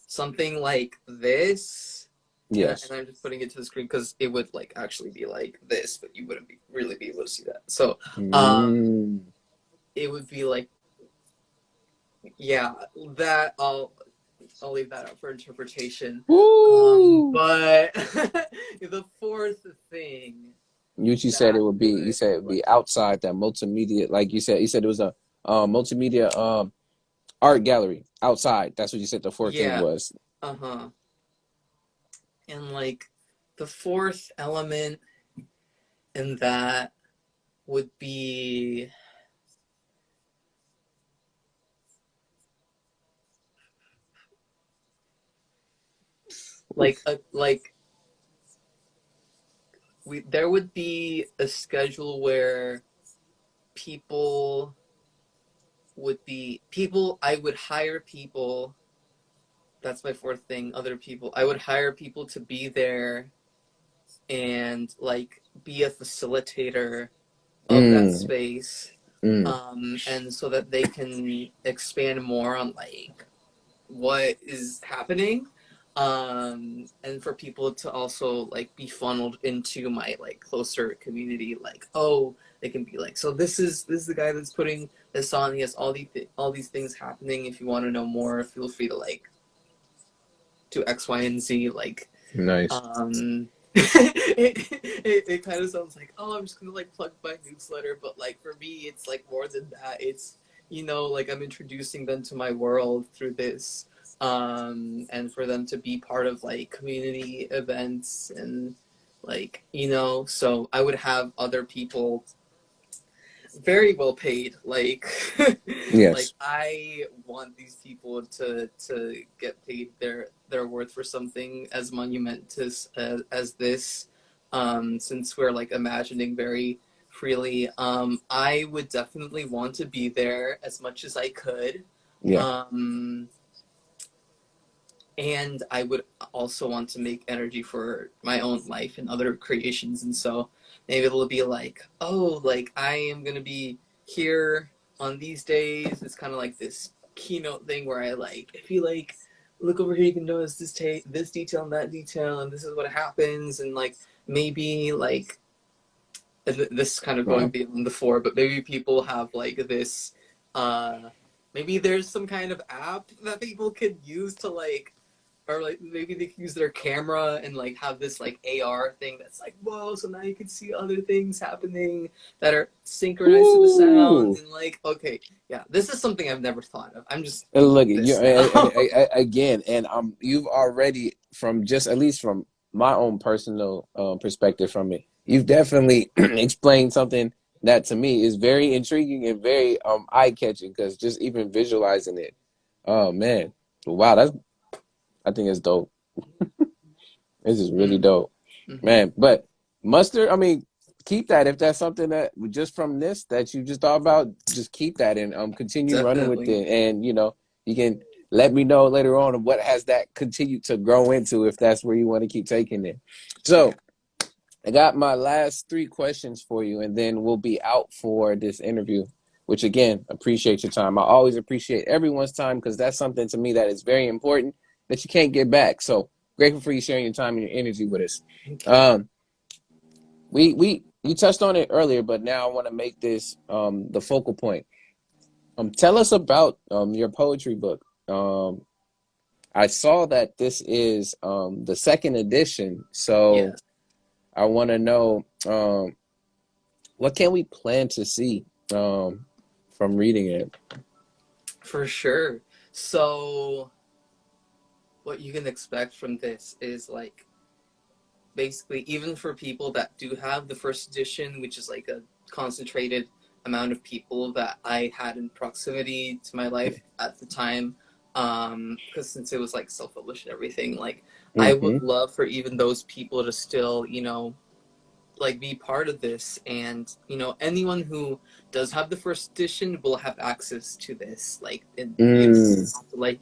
Speaker 2: something like this. And
Speaker 1: Yes.
Speaker 2: I'm just putting it to the screen because it would like actually be like this, but you wouldn't really be able to see that. So
Speaker 1: Mm.
Speaker 2: it would be like, yeah, that I'll leave that up for interpretation.
Speaker 1: Woo.
Speaker 2: But the fourth thing
Speaker 1: You said it
Speaker 2: that
Speaker 1: would be. You
Speaker 2: would
Speaker 1: said it would
Speaker 2: what
Speaker 1: be outside that multimedia. Like you said it was a multimedia art gallery outside. That's what you said the fourth thing
Speaker 2: Yeah.
Speaker 1: was.
Speaker 2: Uh-huh. And like the fourth element in that would be like a like we there would be a schedule where people people I would hire people. That's my fourth thing. Other people, I would hire people to be there and like be a facilitator of that
Speaker 1: Mm,
Speaker 2: space,
Speaker 1: mm,
Speaker 2: and so that they can expand more on like what is happening, and for people to also like be funneled into my like closer community, like, oh, they can be like, so this is the guy that's putting this on, he has all these things happening, if you want to know more, feel free to like do X, Y, and Z, like,
Speaker 1: nice.
Speaker 2: it kind of sounds like, oh, I'm just gonna like plug my newsletter, but like for me it's like more than that. It's, like I'm introducing them to my world through this, and for them to be part of like community events, and like, so I would have other people very well paid, like like
Speaker 1: Yes.
Speaker 2: I want these people to get paid their worth for something as monumentous as this, since we're like imagining very freely. I would definitely want to be there as much as I could,
Speaker 1: Yeah.
Speaker 2: um and I would also want to make energy for my own life and other creations. And so maybe it'll be like, oh, like I am gonna be here on these days. It's kind of like this keynote thing where I like, if you like look over here, you can notice this detail and that detail, and this is what happens, and like maybe like this is kind of going
Speaker 1: Wow.
Speaker 2: beyond the four, but maybe people have like this. Maybe there's some kind of app that people could use to like, or like maybe they can use their camera and like have this like AR thing that's like, whoa, so now you can see other things happening that are synchronized to the sound,
Speaker 1: Ooh.
Speaker 2: and like, okay, yeah, this is something I've never thought of. I'm just
Speaker 1: And look,
Speaker 2: thinking
Speaker 1: you
Speaker 2: this now.
Speaker 1: again, and you've already, from just at least from my own personal perspective from it, you've definitely explained something that to me is very intriguing and very eye catching, because just even visualizing it, oh man, wow, that's, I think it's dope. This is really
Speaker 2: Mm,
Speaker 1: dope,
Speaker 2: mm-hmm.
Speaker 1: man. But mustard, I mean, keep that if that's something that just from this that you just thought about, just keep that and continue running with
Speaker 2: Definitely.
Speaker 1: it. And you can let me know later on what has that continued to grow into, if that's where you want to keep taking it. So
Speaker 2: Yeah,
Speaker 1: I got my last three questions for you, and then we'll be out for this interview. Which again, appreciate your time. I always appreciate everyone's time, because that's something to me that is very important that you can't get back. So grateful for you sharing your time and your energy with us.
Speaker 2: thank you.
Speaker 1: Um, we you touched on it earlier, but now I want to make this the focal point. Tell us about your poetry book. I saw that this is the second edition, so
Speaker 2: Yes,
Speaker 1: I want to know what can we plan to see from reading it.
Speaker 2: for sure. So what you can expect from this is like, basically, even for people that do have the first edition, which is like a concentrated amount of people that I had in proximity to my life at the time, because since it was like self-published and everything, like I
Speaker 1: Mm-hmm.
Speaker 2: would love for even those people to still, like be part of this, and anyone who does have the first edition will have access to this, like, and you don't
Speaker 1: Mm,
Speaker 2: have to like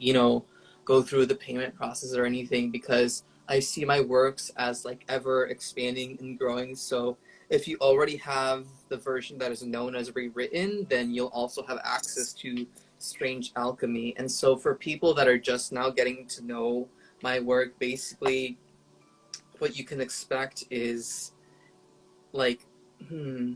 Speaker 2: go through the payment process or anything, because I see my works as like ever expanding and growing. So if you already have the version that is known as rewritten, then you'll also have access to Strange Alchemy. And so for people that are just now getting to know my work, basically what you can expect is like, hmm.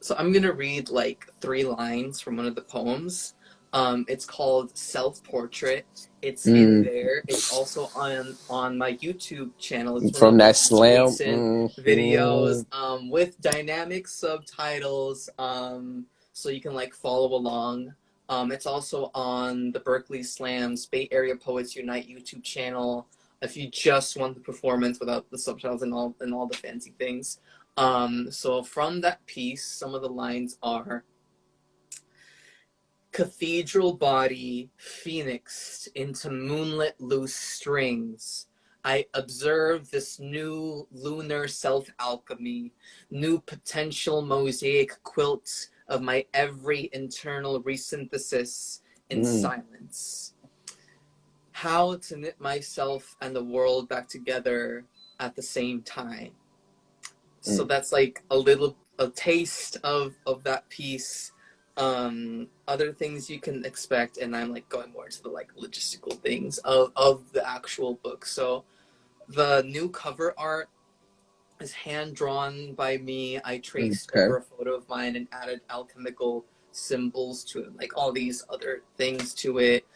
Speaker 2: So I'm gonna read like three lines from one of the poems. It's called Self Portrait. It's in
Speaker 1: mm.
Speaker 2: there. It's also on my YouTube channel. It's one
Speaker 1: From
Speaker 2: of the
Speaker 1: that
Speaker 2: most
Speaker 1: slam.
Speaker 2: recent
Speaker 1: Mm-hmm.
Speaker 2: videos, with dynamic subtitles, so you can like follow along. It's also on the Berkeley Slams Bay Area Poets Unite YouTube channel. If you just want the performance without the subtitles and all the fancy things. So from that piece, some of the lines are: cathedral body phoenixed into moonlit loose strings, I observe this new lunar self-alchemy, new potential mosaic quilt of my every internal resynthesis in silence. How to knit myself and the world back together at the same time. So that's like a taste of that piece. Other things you can expect, and I'm like going more into the like logistical things of the actual book. So the new cover art is hand drawn by me. I traced over a photo of mine and added alchemical symbols to it, like all these other things to it.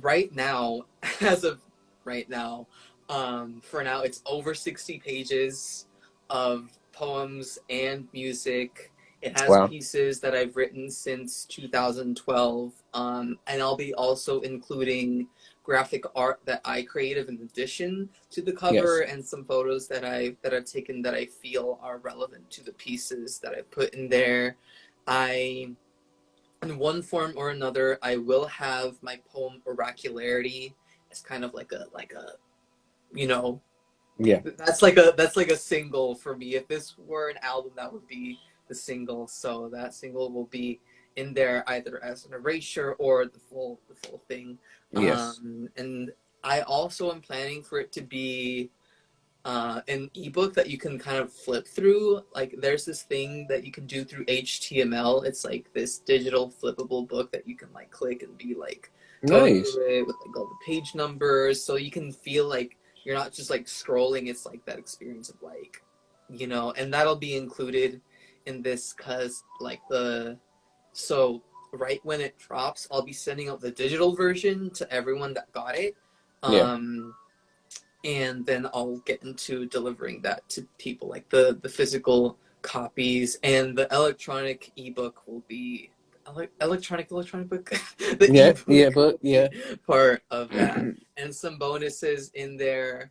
Speaker 2: Right now, as of right now, for now, it's over 60 pages of poems and music. It has pieces that I've written since 2012, and I'll be also including graphic art that I created in addition to the cover, and some photos that I've taken that I feel are relevant to the pieces that I put in there. In one form or another, I will have my poem Oracularity. It's kind of like a you know, that's like a single for me. If this were an album, that would be the single. So that single will be in there either as an erasure or the full thing. And I also am planning for it to be an ebook that you can kind of flip through. Like there's this thing that you can do through HTML. It's like this digital flippable book that you can like click and be like going through it with like all the page numbers, so you can feel like you're not just like scrolling. It's like that experience of like, and that'll be included in this, because like so right when it drops, I'll be sending out the digital version to everyone that got it. And then I'll get into delivering that to people, like the physical copies, and the electronic ebook will be electronic book. The ebook part of that, and some bonuses in there.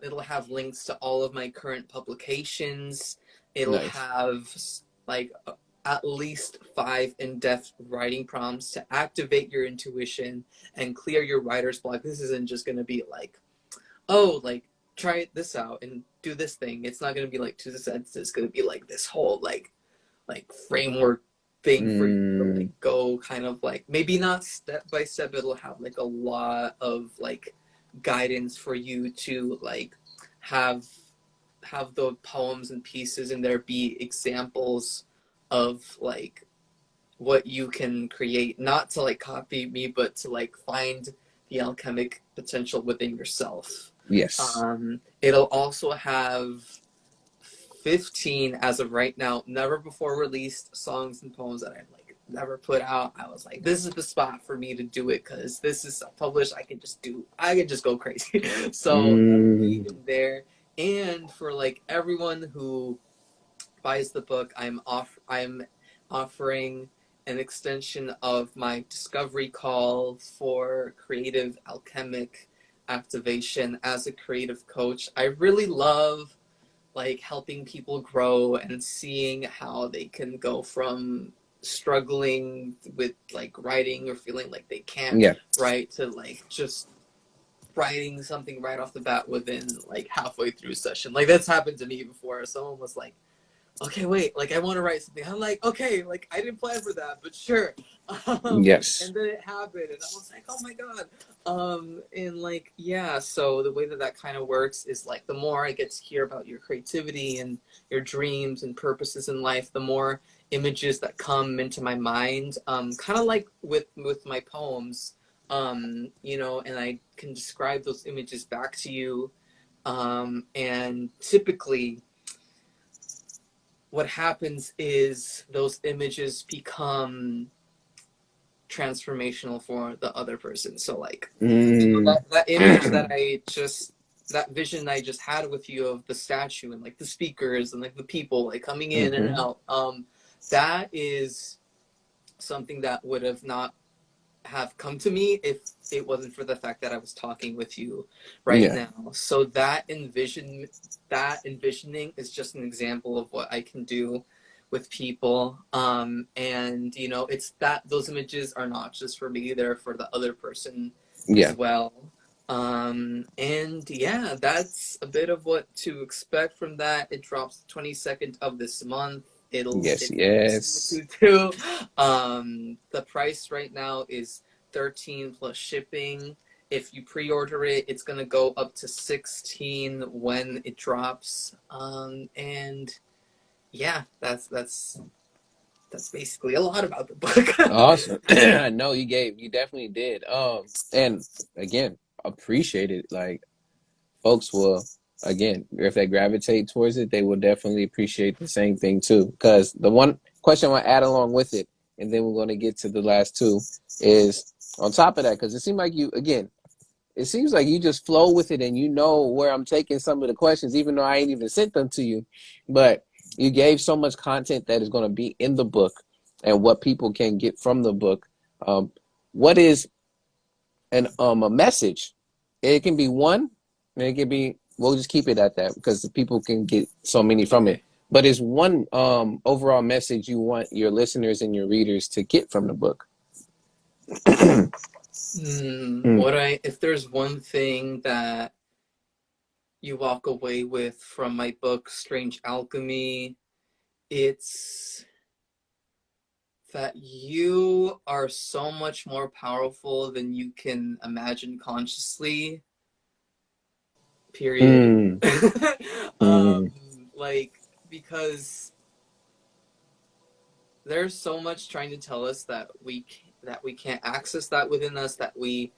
Speaker 2: It'll have links to all of my current publications. It'll have like at least 5 in-depth writing prompts to activate your intuition and clear your writer's block. This isn't just going to be like, oh, like try this out and do this thing. It's not going to be like to the sense. It's going to be like this whole like framework thing for you to like go kind of like, maybe not step by step. It'll have like a lot of like guidance for you to like have the poems and pieces in there be examples of like what you can create, not to like copy me, but to like find the alchemic potential within yourself. It'll also have 15, as of right now, never before released songs and poems that I've like never put out. I was like, this is the spot for me to do it, because this is self-published. I can just go crazy. So that'll be in there. And for like everyone who buys the book, I'm offering an extension of my discovery call for creative alchemic activation as a creative coach. I really love like helping people grow and seeing how they can go from struggling with like writing or feeling like they can't write to like just writing something right off the bat within like halfway through session. Like that's happened to me before. Someone was like, okay, wait, like I want to write something. I'm like, okay, like I didn't plan for that, but sure. And then it happened, and I was like, oh my god. And like, yeah, so the way that kind of works is like the more I get to hear about your creativity and your dreams and purposes in life, the more images that come into my mind. Kind of like with my poems, and I can describe those images back to you. And typically, what happens is those images become transformational for the other person. So like that image that vision I just had with you of the statue and like the speakers and like the people like coming in and out, that is something that would have not have come to me if it wasn't for the fact that I was talking with you right
Speaker 1: Yeah.
Speaker 2: now. So that envisioning is just an example of what I can do with people. And you know, it's that those images are not just for me, they're for the other person as
Speaker 1: Yeah.
Speaker 2: well. And yeah, that's a bit of what to expect from that. It drops the 22nd of this month.
Speaker 1: Yes.
Speaker 2: It's
Speaker 1: Yes.
Speaker 2: soon to. The price right now is 13 plus shipping. If you pre-order it, it's gonna go up to 16 when it drops. And yeah, that's basically a lot about the book.
Speaker 1: Awesome. No, you definitely did. And again, appreciate it. Like, folks will, again, if they gravitate towards it, they will definitely appreciate the same thing too. Because the one question I want to add along with it, and then we're going to get to the last two, is on top of that, because it seemed like you, again, it seems like you just flow with it and you know where I'm taking some of the questions, even though I ain't even sent them to you. But you gave so much content that is going to be in the book and what people can get from the book. What is a message? It can be one, and it can be, we'll just keep it at that because the people can get so many from it.
Speaker 2: Okay.
Speaker 1: But is one overall message you want your listeners and your readers to get from the book? Mm,
Speaker 2: If there's one thing that you walk away with from my book, Strange Alchemy, it's that you are so much more powerful than you can imagine consciously, period.
Speaker 1: mm,
Speaker 2: um,
Speaker 1: mm,
Speaker 2: like, because there's so much trying to tell us that we can't access that within us, that we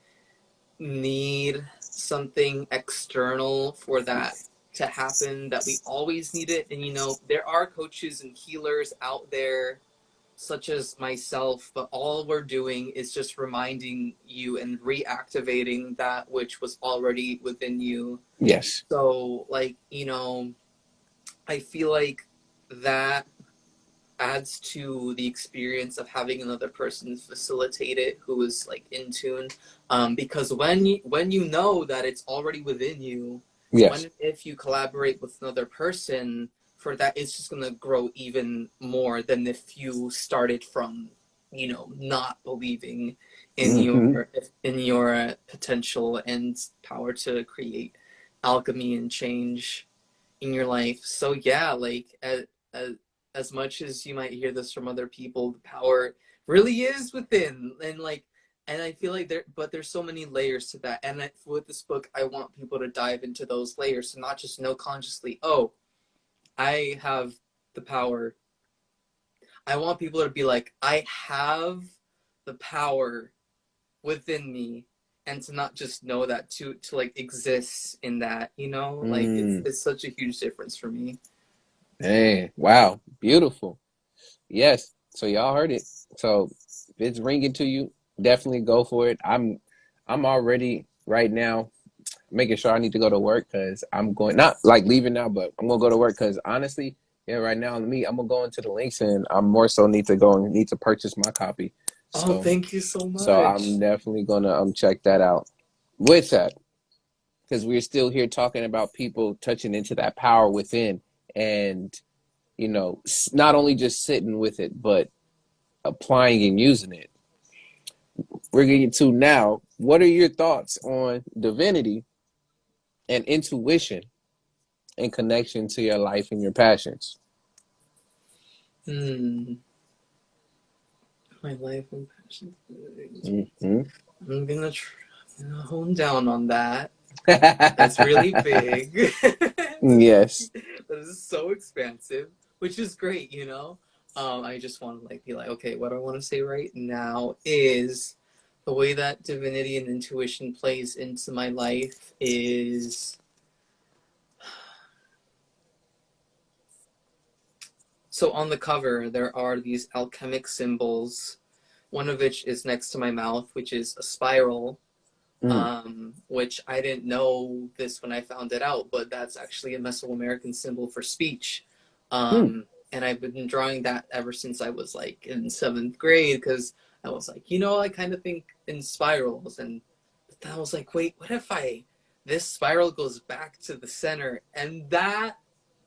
Speaker 2: need something external for that to happen, that we always need it. And you know, there are coaches and healers out there such as myself, but all we're doing is just reminding you and reactivating that which was already within you.
Speaker 1: yes.
Speaker 2: So like, you know, I feel like that adds to the experience of having another person facilitate it who is like in tune, because when you know that it's already within you,
Speaker 1: Yes.
Speaker 2: when if you collaborate with another person for that, it's just going to grow even more than if you started from, you know, not believing
Speaker 1: Hmm.
Speaker 2: in your potential and power to create alchemy and change in your life. So yeah, like as, as much as you might hear this from other people, the power really is within. And like, and I feel like there's so many layers to that. And with this book, I want people to dive into those layers, and not just know consciously, oh, I have the power. I want people to be like, I have the power within me, and to not just know that, to like exist in that, you know, like
Speaker 1: Mm.
Speaker 2: it's such a huge difference for me.
Speaker 1: Hey, wow, beautiful. Yes. So y'all heard it. So if it's ringing to you, definitely go for it. I'm already right now making sure I need to go to work because I'm going, not like leaving now, but I'm gonna go to work because honestly, yeah, right now I'm gonna go into the links and I'm more so need to go and need to purchase my copy.
Speaker 2: Oh,
Speaker 1: So
Speaker 2: thank you so
Speaker 1: so I'm
Speaker 2: much.
Speaker 1: definitely gonna check that out. With that, because we're still here talking about people touching into that power within and not only just sitting with it, but applying and using it. We're getting to now. What are your thoughts on divinity and intuition in connection to your life and your passions?
Speaker 2: Hmm. My life and passion.
Speaker 1: Mm-hmm.
Speaker 2: I'm gonna try, I'm gonna hone down on that. That's really big.
Speaker 1: Yes.
Speaker 2: That is so expansive, which is great, you know. I just want to like be like, okay, what I want to say right now is the way that divinity and intuition plays into my life is, so on the cover there are these alchemic symbols, one of which is next to my mouth, which is a spiral.
Speaker 1: Mm.
Speaker 2: Which I didn't know this when I found it out, but that's actually a Mesoamerican symbol for speech.
Speaker 1: Mm.
Speaker 2: and I've been drawing that ever since I was like in 7th grade, because I was like, I kind of think in spirals. And then I was like, wait, what if this spiral goes back to the center? And that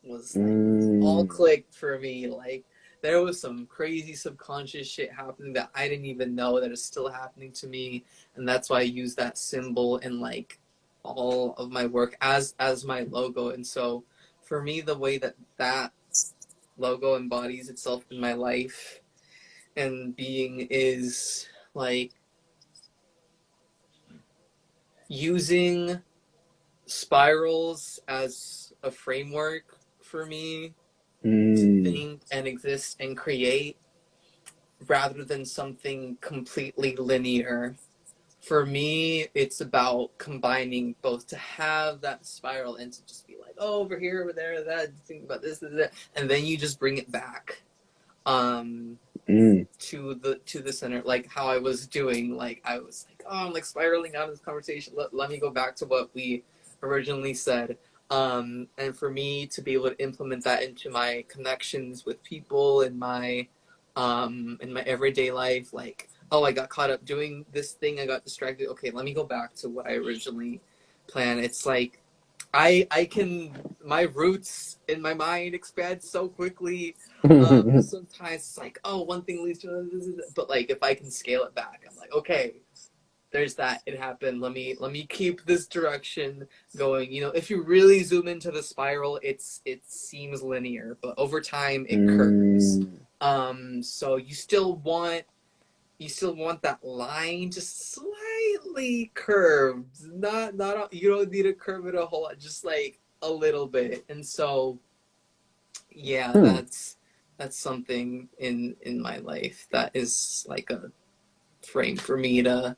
Speaker 2: was like all
Speaker 1: Mm.
Speaker 2: clicked for me. Like, there was some crazy subconscious shit happening that I didn't even know that is still happening to me. And that's why I use that symbol in like all of my work as my logo. And so for me, the way that logo embodies itself in my life and being is like using spirals as a framework for me to
Speaker 1: Mm.
Speaker 2: think and exist and create, rather than something completely linear. For me, it's about combining both to have that spiral and to just be like, oh, over here, over there, that, think about this, and then you just bring it back.
Speaker 1: Mm.
Speaker 2: To the center, like how I was doing. Like I was like, oh, I'm like spiraling out of this conversation. Let me go back to what we originally said. And for me to be able to implement that into my connections with people in my everyday life, like, oh, I got caught up doing this thing, I got distracted. Okay, let me go back to what I originally planned. It's like I can, my roots in my mind expand so quickly. Sometimes it's like, oh, one thing leads to another, but like if I can scale it back, I'm like, okay, there's that. It happened. Let me keep this direction going. If you really zoom into the spiral, it seems linear, but over time it curves.
Speaker 1: Mm.
Speaker 2: So you still want that line just slightly curved. Not you don't need to curve it a whole lot, just like a little bit. And so yeah,
Speaker 1: Hmm.
Speaker 2: that's something in my life that is like a frame for me to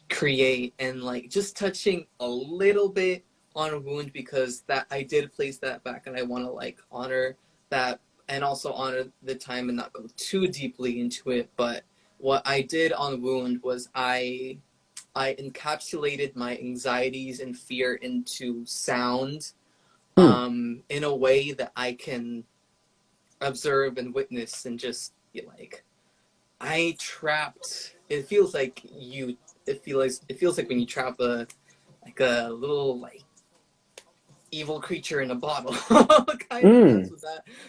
Speaker 2: create, and like just touching a little bit on a wound, because that I did place that back, and I want to like honor that, and also honor the time and not go too deeply into it. But what I did on wound was I encapsulated my anxieties and fear into sound,
Speaker 1: Hmm.
Speaker 2: in a way that I can observe and witness and just be like, I trapped. It feels like when you trap a little like evil creature in a bottle. Kind of,
Speaker 1: Mm.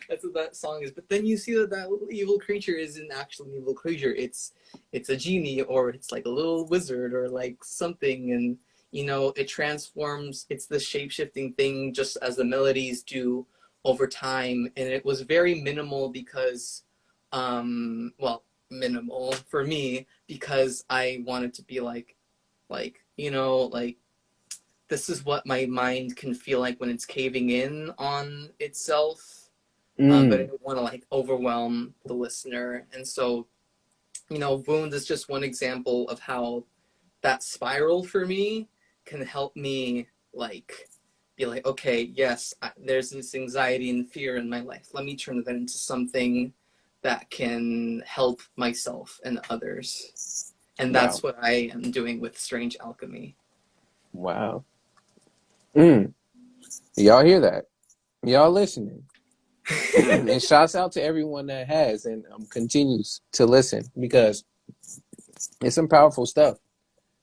Speaker 2: that's what that song is. But then you see that little evil creature isn't actually an evil creature. It's a genie, or it's like a little wizard, or like something. And it transforms. It's the shape-shifting thing, just as the melodies do over time. And it was very minimal because well, minimal for me, because I wanted to be like this is what my mind can feel like when it's caving in on itself. But I
Speaker 1: Mm.
Speaker 2: don't want to like overwhelm the listener. And so, wound is just one example of how that spiral for me can help me like be like, okay, yes, there's this anxiety and fear in my life. Let me turn that into something that can help myself and others. And
Speaker 1: Wow.
Speaker 2: that's what I am doing with Strange Alchemy.
Speaker 1: Wow. Mm. Y'all hear that? Y'all listening? And shouts out to everyone that has and continues to listen, because it's some powerful stuff.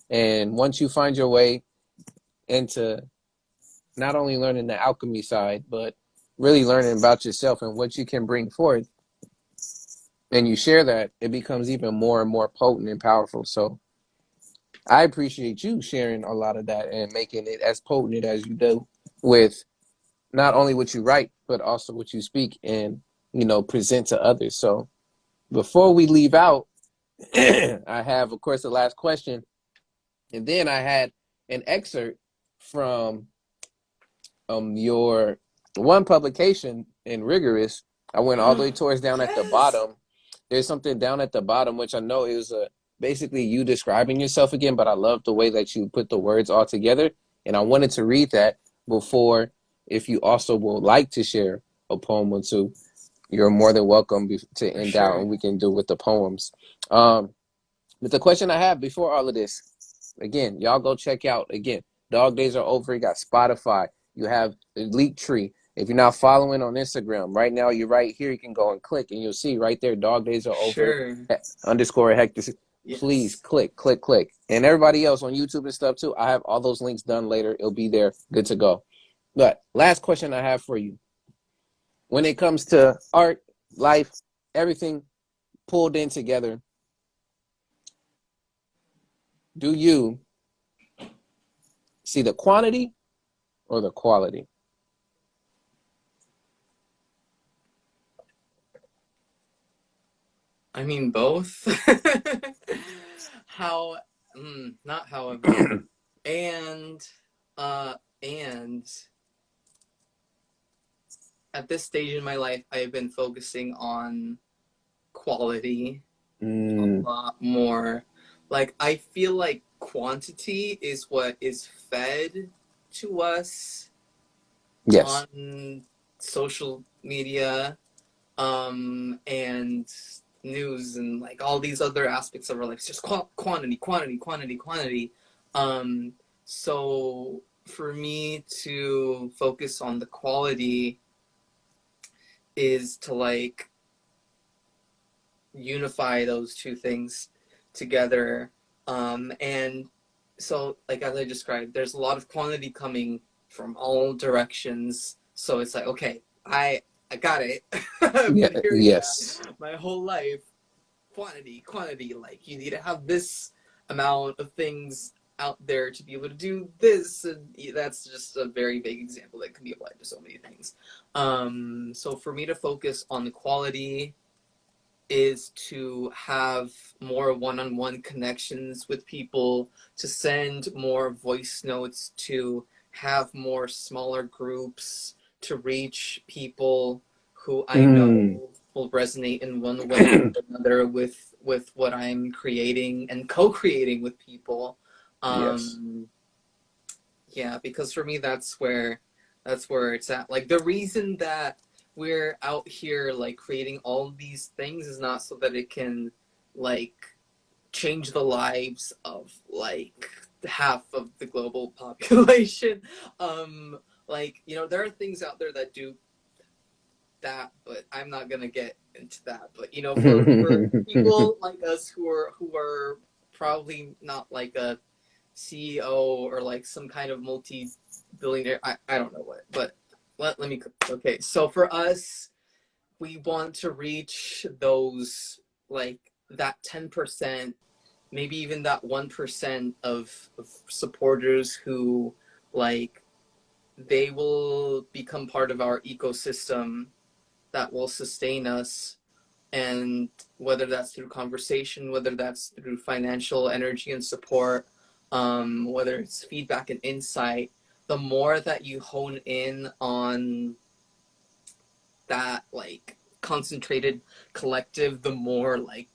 Speaker 1: And once you find your way into not only learning the alchemy side, but really learning about yourself and what you can bring forth, and you share that, it becomes even more and more potent and powerful. So I appreciate you sharing a lot of that and making it as potent as you do with not only what you write, but also what you speak and, present to others. So before we leave out, I have, of course, the last question. And then I had an excerpt from your one publication in Rigorous. I went all the way towards down at the
Speaker 2: Yes.
Speaker 1: bottom. There's something down at the bottom, which I know is basically you describing yourself again, but I love the way that you put the words all together. And I wanted to read that before, if you also would like to share a poem or two, you're more than welcome to
Speaker 2: For
Speaker 1: end out,
Speaker 2: sure.
Speaker 1: and we can do with the poems. Um, but the question I have before all of this, again, y'all go check out, again, Dog Days Are Over. You got Spotify. You have the Leak Tree. If you're not following on Instagram, right now you're right here. You can go and click, and you'll see right there, Dog Days Are Over,
Speaker 2: Sure.
Speaker 1: underscore Hector. Please
Speaker 2: Yes.
Speaker 1: click, click, click. And everybody else on YouTube and stuff too, I have all those links done later. It'll be there, good to go. But last question I have for you. When it comes to art, life, everything pulled in together, do you see the quantity or the quality?
Speaker 2: I mean both. How not however. And and at this stage in my life I've been focusing on quality a lot more. Like I feel like quantity is what is fed to us
Speaker 1: Yes.
Speaker 2: on social media and news and like all these other aspects of our life. It's just quantity, quantity, quantity, quantity. Um, so for me to focus on the quality is to like unify those two things together. And so, like as I described, there's a lot of quantity coming from all directions. So it's like, okay, I got it. I've
Speaker 1: Yeah.
Speaker 2: been hearing that
Speaker 1: Yes.
Speaker 2: my whole life. Quantity, quantity. Like you need to have this amount of things out there to be able to do this, and that's just a very vague example that can be applied to so many things. So for me to focus on the quality is to have more one-on-one connections with people, to send more voice notes, to have more smaller groups, to reach people who I
Speaker 1: Mm.
Speaker 2: know will resonate in one way or another with what I'm creating and co-creating with people.
Speaker 1: Yes.
Speaker 2: Um, yeah, because for me that's where it's at. Like the reason that we're out here like creating all these things is not so that it can like change the lives of like half of the global population. Like, there are things out there that do that, but I'm not gonna get into that. But for people like us who are probably not like a CEO or like some kind of multi-billionaire. I don't know what, but let me. Okay, so for us, we want to reach those like that 10%, maybe even that 1% of supporters who like they will become part of our ecosystem that will sustain us, and whether that's through conversation, whether that's through financial energy and support, whether it's feedback and insight, the more that you hone in on that like concentrated collective, the more like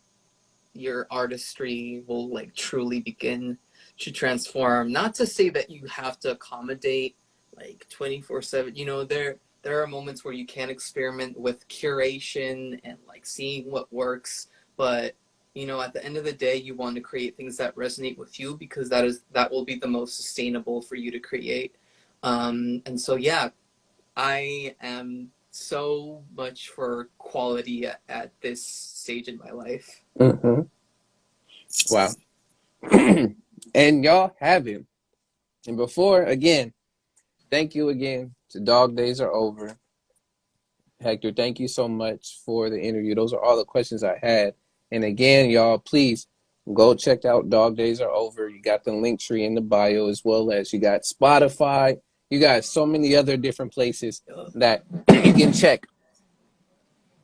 Speaker 2: your artistry will like truly begin to transform. Not to say that you have to accommodate like 24/7. There are moments where you can experiment with curation and like seeing what works, but at the end of the day, you want to create things that resonate with you, because that will be the most sustainable for you to create. And so yeah, I am so much for quality at this stage in my life.
Speaker 1: Mm-hmm. Wow. And y'all have it. And before, again, thank you again to Dog Days Are Over. Hector, thank you so much for the interview. Those are all the questions I had. And again, y'all, please go check out Dog Days Are Over. You got the link tree in the bio, as well as you got Spotify. You got so many other different places that you can check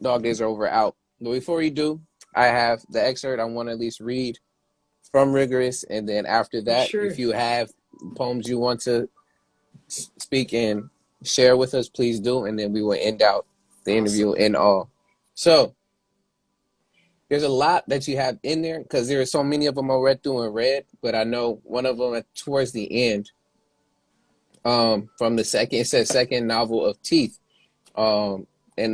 Speaker 1: Dog Days Are Over out. But before you do, I have the excerpt I want to at least read from Rigorous. And then after that, if
Speaker 2: Sure.
Speaker 1: you have poems you want to speak and share with us, please do. And then we will end out the interview
Speaker 2: Awesome.
Speaker 1: in all. So there's a lot that you have in there, because there are so many of them I read through and read, but I know one of them towards the end, from the second, it says second novel of Teeth, and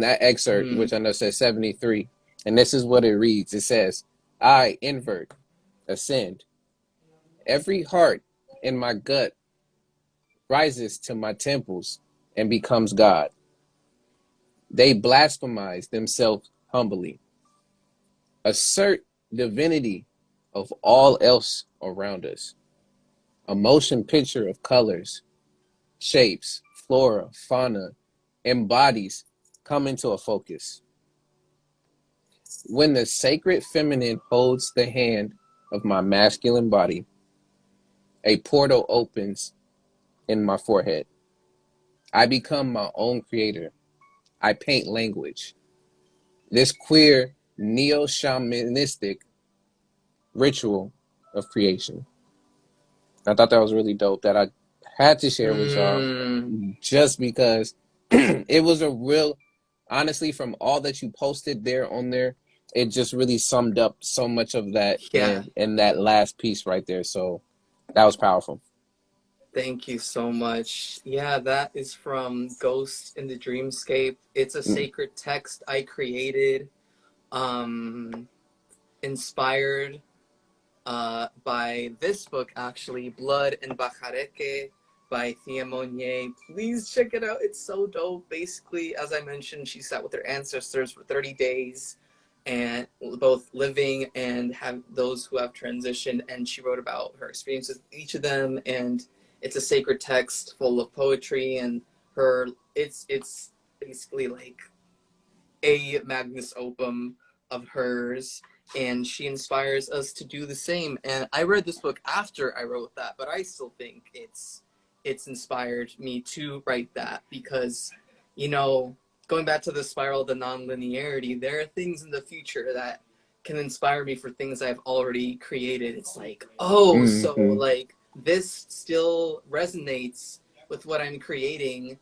Speaker 1: that excerpt,
Speaker 2: Mm.
Speaker 1: which I know says 73, and this is what it reads. It says, I invert, ascend. Every heart in my gut rises to my temples and becomes God. They blasphemize themselves humbly, assert divinity of all else around us. A motion picture of colors, shapes, flora, fauna, and bodies come into a focus. When the sacred feminine holds the hand of my masculine body, a portal opens in my forehead. I become my own creator. I paint language. This queer neo-shamanistic ritual of creation. I thought that was really dope that I had to share with y'all
Speaker 2: Mm,
Speaker 1: just because it was a real, honestly, from all that you posted there on there, it just really summed up so much of that
Speaker 2: yeah.
Speaker 1: in that last piece right there. So that was powerful.
Speaker 2: Thank you so much. Yeah, that is from Ghost in the Dreamscape. It's a
Speaker 1: Mm.
Speaker 2: sacred text I created, inspired by this book, actually, Blood and Bajareke by Thea Monnier. Please check it out. It's so dope. Basically, as I mentioned, she sat with her ancestors for 30 days, and both living and have those who have transitioned, and she wrote about her experiences with each of them. And it's a sacred text full of poetry, and her it's basically like a magnus opum of hers, and she inspires us to do the same. And I read this book after I wrote that, but I still think it's inspired me to write that because, you know, going back to the spiral of the non-linearity, there are things in the future that can inspire me for things I've already created. It's like, oh, so
Speaker 1: Mm-hmm.
Speaker 2: like this still resonates with what I'm creating.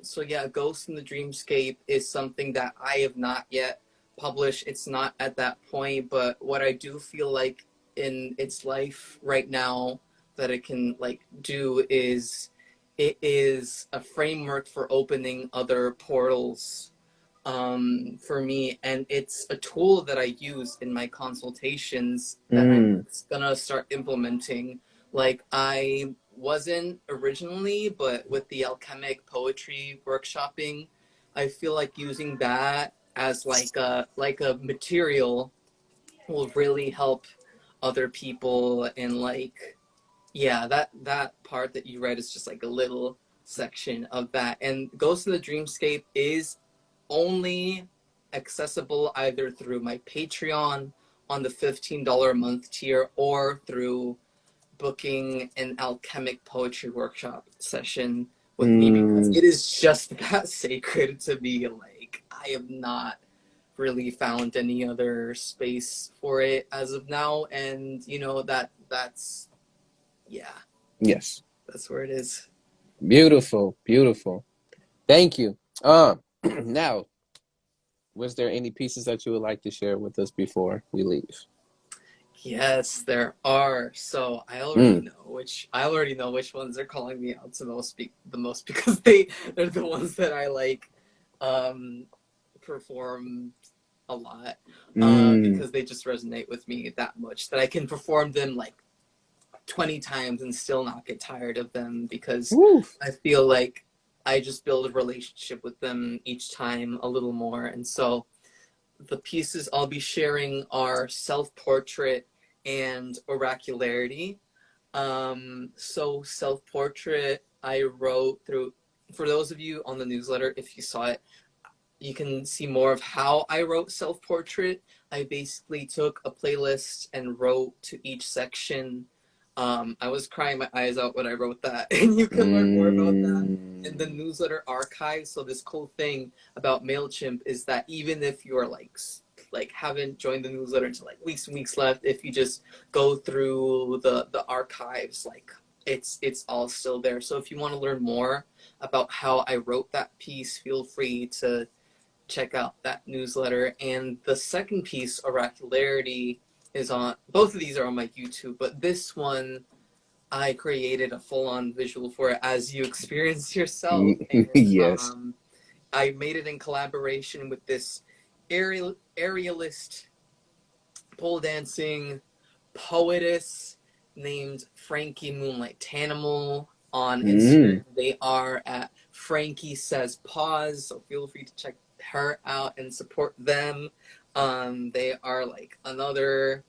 Speaker 2: So yeah, Ghost in the Dreamscape is something that I have not yet published. It's not at that point, but what I do feel like in its life right now that it can like do is it is a framework for opening other portals for me, and it's a tool that I use in my consultations that I'm
Speaker 1: Mm.
Speaker 2: gonna start implementing. Like I wasn't originally, but with the alchemic poetry workshopping, I feel like using that as like a material will really help other people. And like, yeah, that part that you read is just like a little section of that. And Ghost in the Dreamscape is only accessible either through my Patreon on the $15 a month tier or through booking an alchemic poetry workshop session with me, because
Speaker 1: Mm.
Speaker 2: it is just that sacred to me. Like I have not really found any other space for it as of now, and you know that's yeah,
Speaker 1: Yes.
Speaker 2: that's where it is.
Speaker 1: Beautiful. Beautiful. Thank you. Now, was there any pieces that you would like to share with us before we leave?
Speaker 2: Yes, there are. So
Speaker 1: Mm.
Speaker 2: I already know which ones are calling me out to the most because they're the ones that I like um perform a lot,
Speaker 1: Mm.
Speaker 2: because they just resonate with me that much that I can perform them like 20 times and still not get tired of them, because
Speaker 1: Woo.
Speaker 2: I feel like I just build a relationship with them each time a little more. And so the pieces I'll be sharing are self-portrait and oracularity. So self-portrait I wrote through, for those of you on the newsletter, if you saw it, you can see more of how I wrote self-portrait. I basically took a playlist and wrote to each section. I was crying my eyes out when I wrote that, and you can learn more about that in the
Speaker 1: Mm.
Speaker 2: newsletter archive. So this cool thing about Mailchimp is that even if you're like haven't joined the newsletter until like weeks and weeks left, if you just go through the archives, like it's all still there. So if you want to learn more about how I wrote that piece, feel free to check out that newsletter. And the second piece, Oracularity, is on, both of these are on my YouTube, but this one I created a full-on visual for it as you experience yourself. And
Speaker 1: Yes.
Speaker 2: I made it in collaboration with this aerialist, pole dancing poetess named Frankie Moonlight Tanimal. On Instagram, they are at Frankie Says Pause, so feel free to check her out and support them. They are like another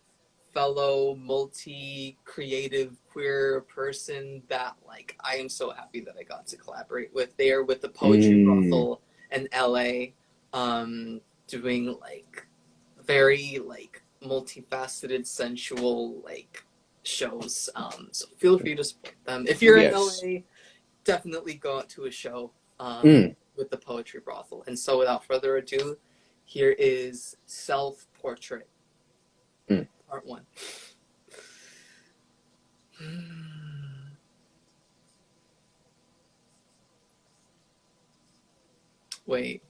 Speaker 2: fellow multi-creative queer person that like I am so happy that I got to collaborate with. They are with the Poetry Brothel in LA, doing like very like multifaceted, sensual like shows. So feel free to support them. If you're in LA, definitely go out to a show with the Poetry Brothel. And so without further ado, here is Self Portrait, Part 1. Wait.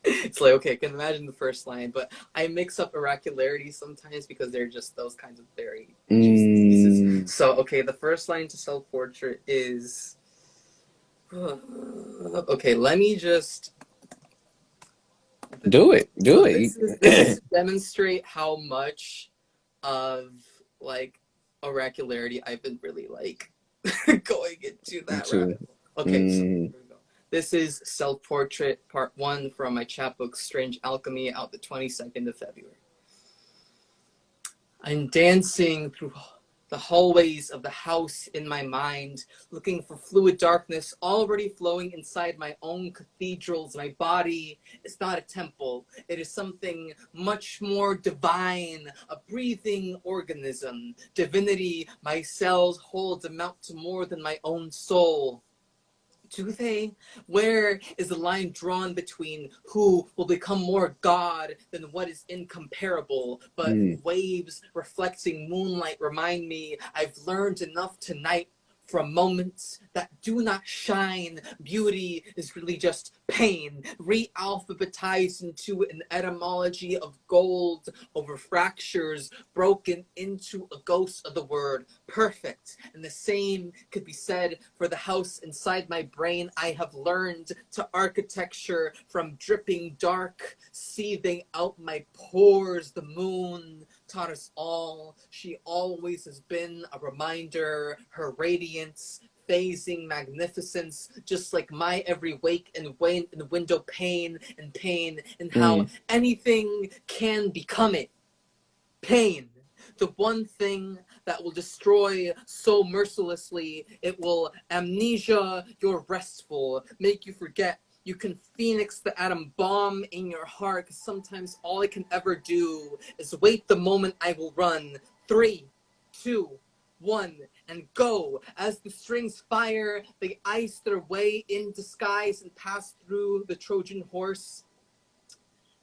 Speaker 2: It's like, okay, I can imagine the first line, but I mix up oracularities sometimes because they're just those kinds of very juicy pieces. So, okay, the first line to self-portrait is... Okay, let me just...
Speaker 1: Do it.
Speaker 2: This is to demonstrate how much of, like, oracularity I've been really, like, going into that rabbit hole. Okay, so here we go. This is Self-Portrait Part 1 from my chapbook Strange Alchemy, out the 22nd of February. I'm dancing through the hallways of the house in my mind, looking for fluid darkness already flowing inside my own cathedrals. My body is not a temple. It is something much more divine, a breathing organism. Divinity, my cells hold amount to more than my own soul. Do they? Where is the line drawn between who will become more God than what is incomparable? But waves reflecting moonlight remind me I've learned enough tonight from moments that do not shine. Beauty is really just pain, re-alphabetized into an etymology of gold over fractures, broken into a ghost of the word perfect. And the same could be said for the house inside my brain. I have learned to architecture from dripping dark, seething out my pores. The moon taught us all. She always has been a reminder, her radiance, phasing magnificence, just like my every wake and wane in the window pane, and how anything can become it. Pain, the one thing that will destroy so mercilessly. It will amnesia your restful, make you forget. You can phoenix the atom bomb in your heart, because sometimes all I can ever do is wait the moment I will run. 3, 2, 1, and go. As the strings fire, they ice their way in disguise and pass through the Trojan horse.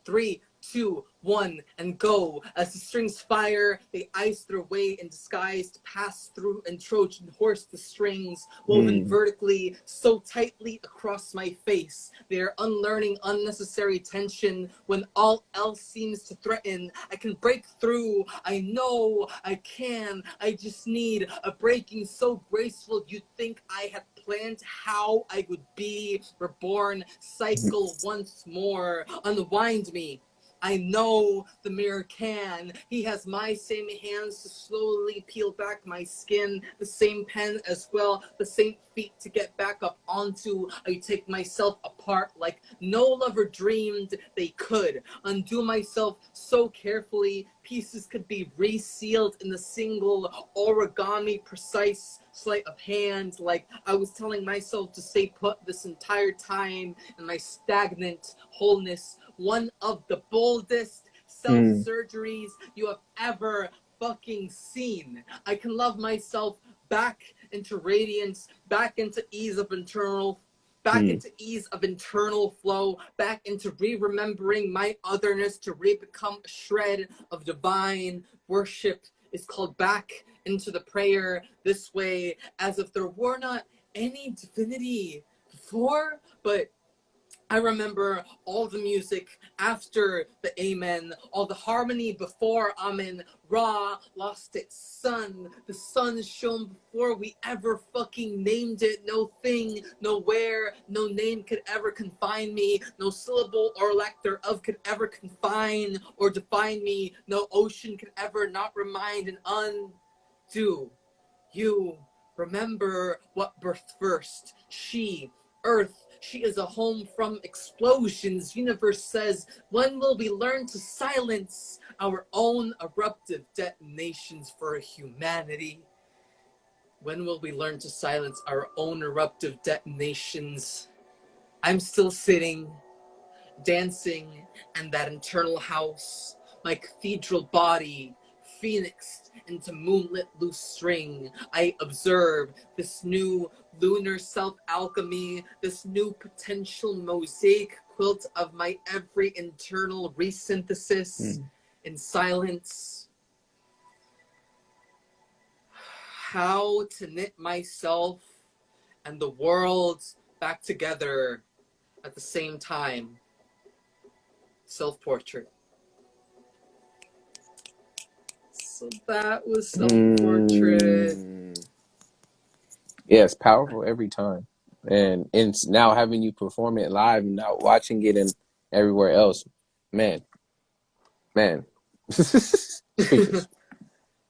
Speaker 2: 3, 2, 1, and go. As the strings fire, they ice their way in disguise to pass through and Trojan horse the strings, woven vertically, so tightly across my face. They are unlearning unnecessary tension when all else seems to threaten. I can break through. I know I can. I just need a breaking so graceful you'd think I had planned how I would be reborn. Cycle once more. Unwind me. I know the mirror can. He has my same hands to slowly peel back my skin, the same pen as well, the same feet to get back up onto. I take myself apart like no lover dreamed they could. Undo myself so carefully, pieces could be resealed in a single origami precise sleight of hand, like I was telling myself to stay put this entire time in my stagnant wholeness. One of the boldest self-surgeries you have ever fucking seen. I can love myself back into radiance, back into ease of internal flow, back into re-remembering my otherness, to re-become a shred of divine worship. Is called back into the prayer this way, as if there were not any divinity before, but I remember all the music after the Amen, all the harmony before Amen. Ra lost its sun. The sun shone before we ever fucking named it. No thing, no where, no name could ever confine me. No syllable or lack thereof could ever confine or define me. No ocean could ever not remind and undo. You Remember what birthed first. She, Earth, she is a home from explosions. Universe says, when will we learn to silence our own eruptive detonations for humanity? When will we learn to silence our own eruptive detonations? I'm still sitting, dancing in that internal house, my cathedral body phoenixed into moonlit loose string. I observe this new lunar self-alchemy, this new potential mosaic quilt of my every internal resynthesis in silence. How to knit myself and the world back together at the same time. Self-portrait. So that was self-portrait.
Speaker 1: Yeah, it's powerful every time. And it's now having you perform it live and not watching it and everywhere else. Man. Speechless.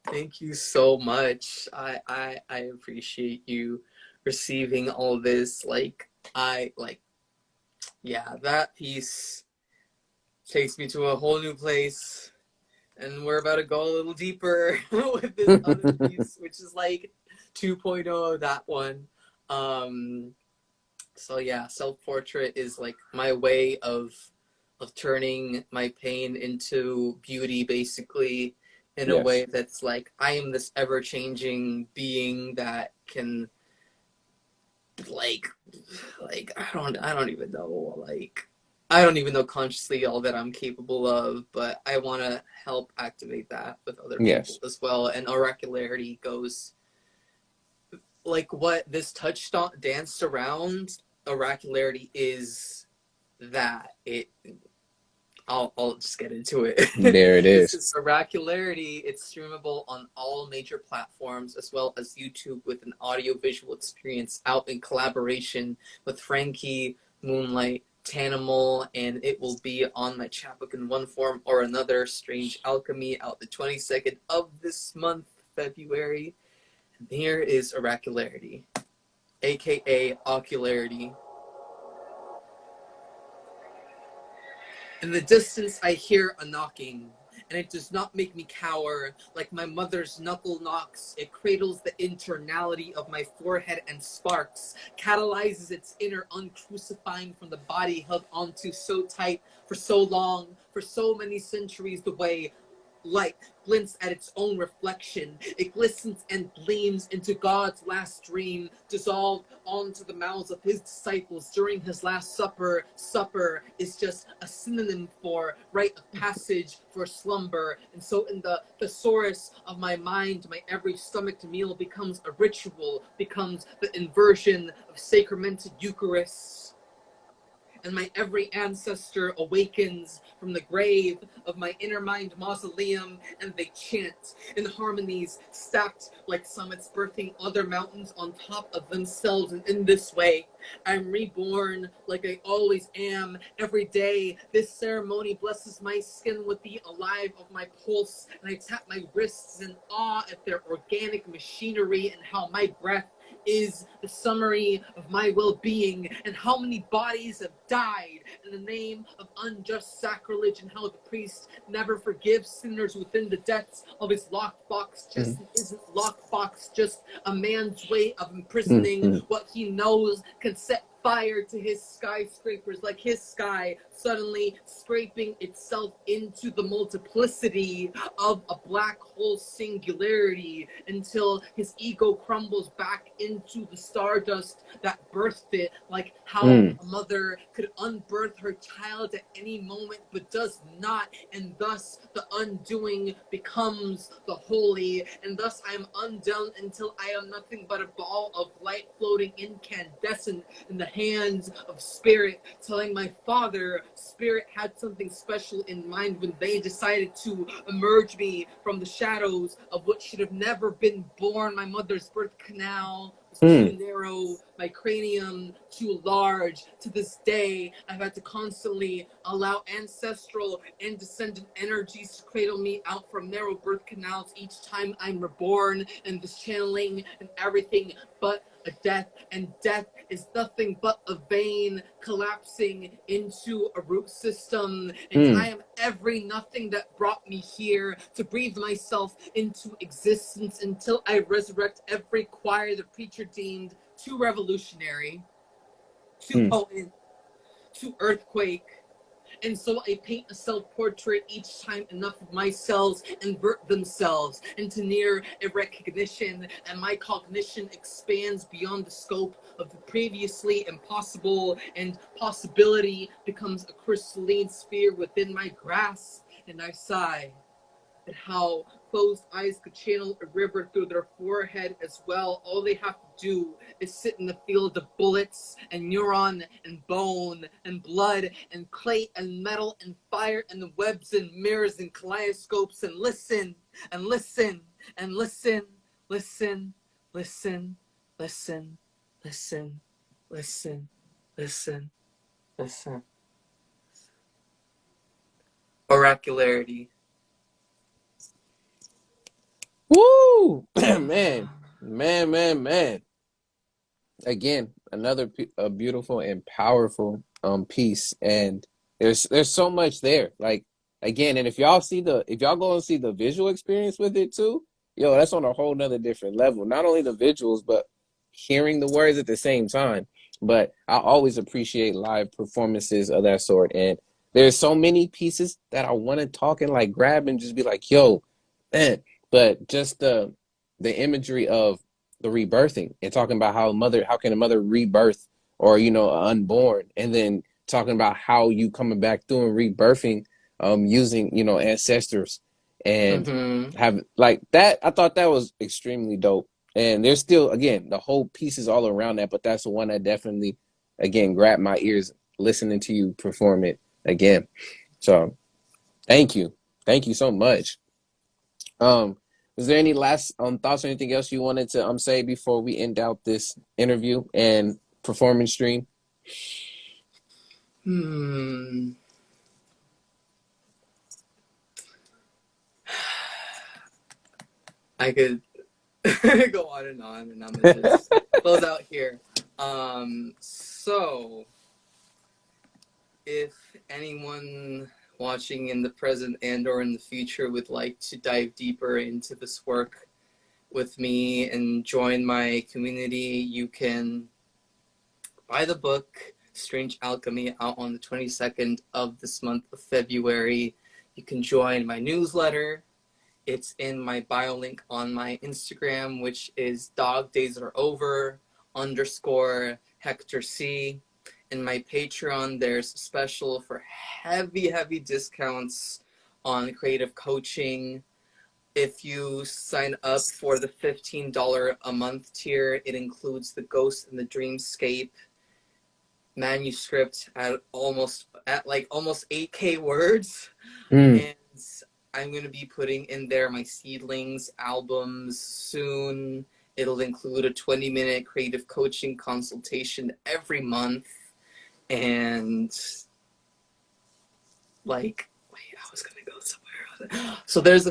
Speaker 2: Thank you so much. I appreciate you receiving all this. Yeah, that piece takes me to a whole new place. And we're about to go a little deeper with this other piece, which is like 2.0 of that one. So yeah, self-portrait is like my way of turning my pain into beauty, basically, in a way that's like, I am this ever-changing being that can like I don't even know, like I don't even know consciously all that I'm capable of, but I want to help activate that with other people as well. And oracularity goes like what this touched on, danced around. Oracularity is that I'll just get into it.
Speaker 1: There it
Speaker 2: This
Speaker 1: is.
Speaker 2: is oracularity. It's streamable on all major platforms as well as YouTube with an audio-visual experience out in collaboration with Frankie, Moonlight, Tanimal, and it will be on my chapbook in one form or another. Strange Alchemy out the 22nd of this month, February. And here is oracularity, aka ocularity. In the distance I hear a knocking, and it does not make me cower like my mother's knuckle knocks. It cradles the internality of my forehead and sparks, catalyzes its inner uncrucifying from the body held onto so tight for so long, for so many centuries. The way light glints at its own reflection. It glistens and gleams into God's last dream, dissolved onto the mouths of his disciples during his last supper. Supper is just a synonym for rite of passage for slumber. And so in the thesaurus of my mind, my every stomached meal becomes a ritual, becomes the inversion of sacramented Eucharist. And my every ancestor awakens from the grave of my inner mind mausoleum, and they chant in harmonies stacked like summits, birthing other mountains on top of themselves. And in this way, I'm reborn like I always am every day. This ceremony blesses my skin with the alive of my pulse, and I tap my wrists in awe at their organic machinery and how my breath is the summary of my well-being, and how many bodies have died in the name of unjust sacrilege, and how the priest never forgives sinners within the depths of his lockbox. Just isn't lockbox just a man's way of imprisoning what he knows can set fire to his skyscrapers, like his sky suddenly scraping itself into the multiplicity of a black hole singularity until his ego crumbles back into the stardust that birthed it, like how a mother could unbirth her child at any moment but does not, and thus the undoing becomes the holy, and thus I am undone until I am nothing but a ball of light floating incandescent in the hands of spirit, telling my father spirit had something special in mind when they decided to emerge me from the shadows of what should have never been born. My mother's birth canal too
Speaker 1: Mm.
Speaker 2: narrow, my cranium too large. To this day, I've had to constantly allow ancestral and descendant energies to cradle me out from narrow birth canals each time I'm reborn, and this channeling and everything but a death, and death is nothing but a vein collapsing into a root system, and I
Speaker 1: Mm.
Speaker 2: am every nothing that brought me here to breathe myself into existence until I resurrect every choir the preacher deemed too revolutionary, too
Speaker 1: Mm.
Speaker 2: potent, too earthquake. And so I paint a self-portrait each time enough of my cells invert themselves into near a recognition, and my cognition expands beyond the scope of the previously impossible, and possibility becomes a crystalline sphere within my grasp, and I sigh at how closed eyes could channel a river through their forehead as well. All they have to do is sit in the field of bullets and neuron and bone and blood and clay and metal and fire and the webs and mirrors and kaleidoscopes and listen and listen and listen, listen, listen, listen, listen, listen, listen, listen. Oracularity.
Speaker 1: Woo! Man. Again, another a beautiful and powerful piece, and there's so much there. Like, again, and if y'all go and see the visual experience with it too, yo, that's on a whole nother different level. Not only the visuals, but hearing the words at the same time. But I always appreciate live performances of that sort, and there's so many pieces that I want to talk and like grab and just be like, yo, man. But just the imagery of the rebirthing and talking about how can a mother rebirth, or unborn, and then talking about how you coming back through and rebirthing using ancestors, and
Speaker 2: Mm-hmm.
Speaker 1: have like that. I thought that was extremely dope, and there's still, again, the whole pieces all around that, but that's the one that definitely, again, grabbed my ears listening to you perform it again. So thank you so much. um, is there any last thoughts or anything else you wanted to say before we end out this interview and performance stream?
Speaker 2: Hmm. I could go on, and I'm gonna just close out here. So if anyone watching in the present and or in the future would like to dive deeper into this work with me and join my community, you can buy the book Strange Alchemy out on the 22nd of this month of February. You can join my newsletter. It's in my bio link on my Instagram, which is dogdaysareover_Hector C. In my Patreon, there's a special for heavy discounts on creative coaching. If you sign up for the $15 a month tier, it includes the Ghost and the Dreamscape manuscript at almost 8K words,
Speaker 1: Mm.
Speaker 2: and I'm going to be putting in there my Seedlings albums soon. It'll include a 20-minute creative coaching consultation every month, and like, wait, I was going to go somewhere. So there's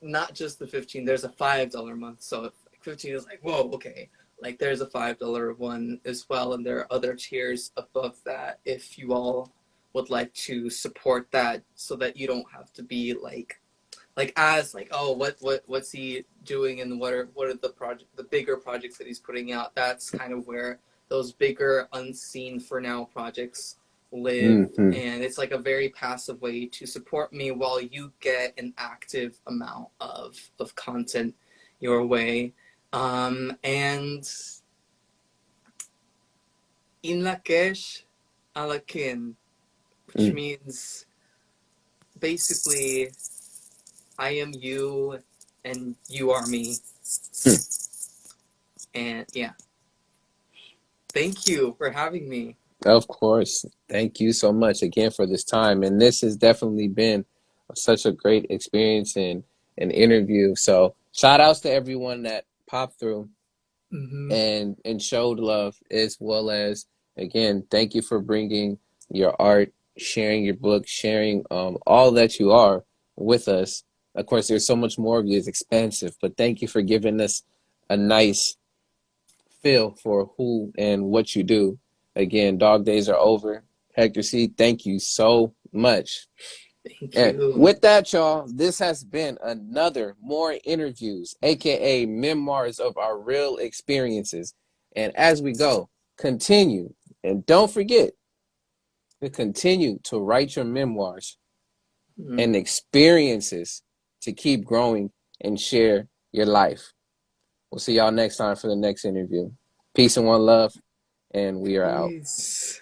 Speaker 2: not just the 15, there's a $5 month. So 15 is like, whoa, okay. Like, there's a $5 one as well, and there are other tiers above that if you all would like to support that, so that you don't have to be as oh, what's he doing, and what are the bigger projects that he's putting out. That's kind of where those bigger unseen for now projects live,
Speaker 1: Mm-hmm.
Speaker 2: and it's like a very passive way to support me while you get an active amount of content your way. And in Lakesh Alakin, which
Speaker 1: Mm.
Speaker 2: means basically I am you and you are me.
Speaker 1: Mm.
Speaker 2: And yeah, thank you for having me.
Speaker 1: Of course. Thank you so much again for this time, and this has definitely been such a great experience and an interview. So shout outs to everyone that popped through.
Speaker 2: Mm-hmm.
Speaker 1: and showed love, as well as, again, thank you for bringing your art, sharing your book, sharing all that you are with us. Of course, there's so much more of you. It's expansive, but thank you for giving us a nice feel for who and what you do. Again, dog days are over. Hector C, thank you so much.
Speaker 2: Thank
Speaker 1: And
Speaker 2: you.
Speaker 1: with that, y'all, this has been another More Interviews, aka Memoirs of Our Real Experiences. And as we go, continue and don't forget to continue to write your memoirs
Speaker 2: Mm.
Speaker 1: and experiences to keep growing and share your life. We'll see y'all next time for the next interview. Peace and one love, and we are out.
Speaker 2: Peace.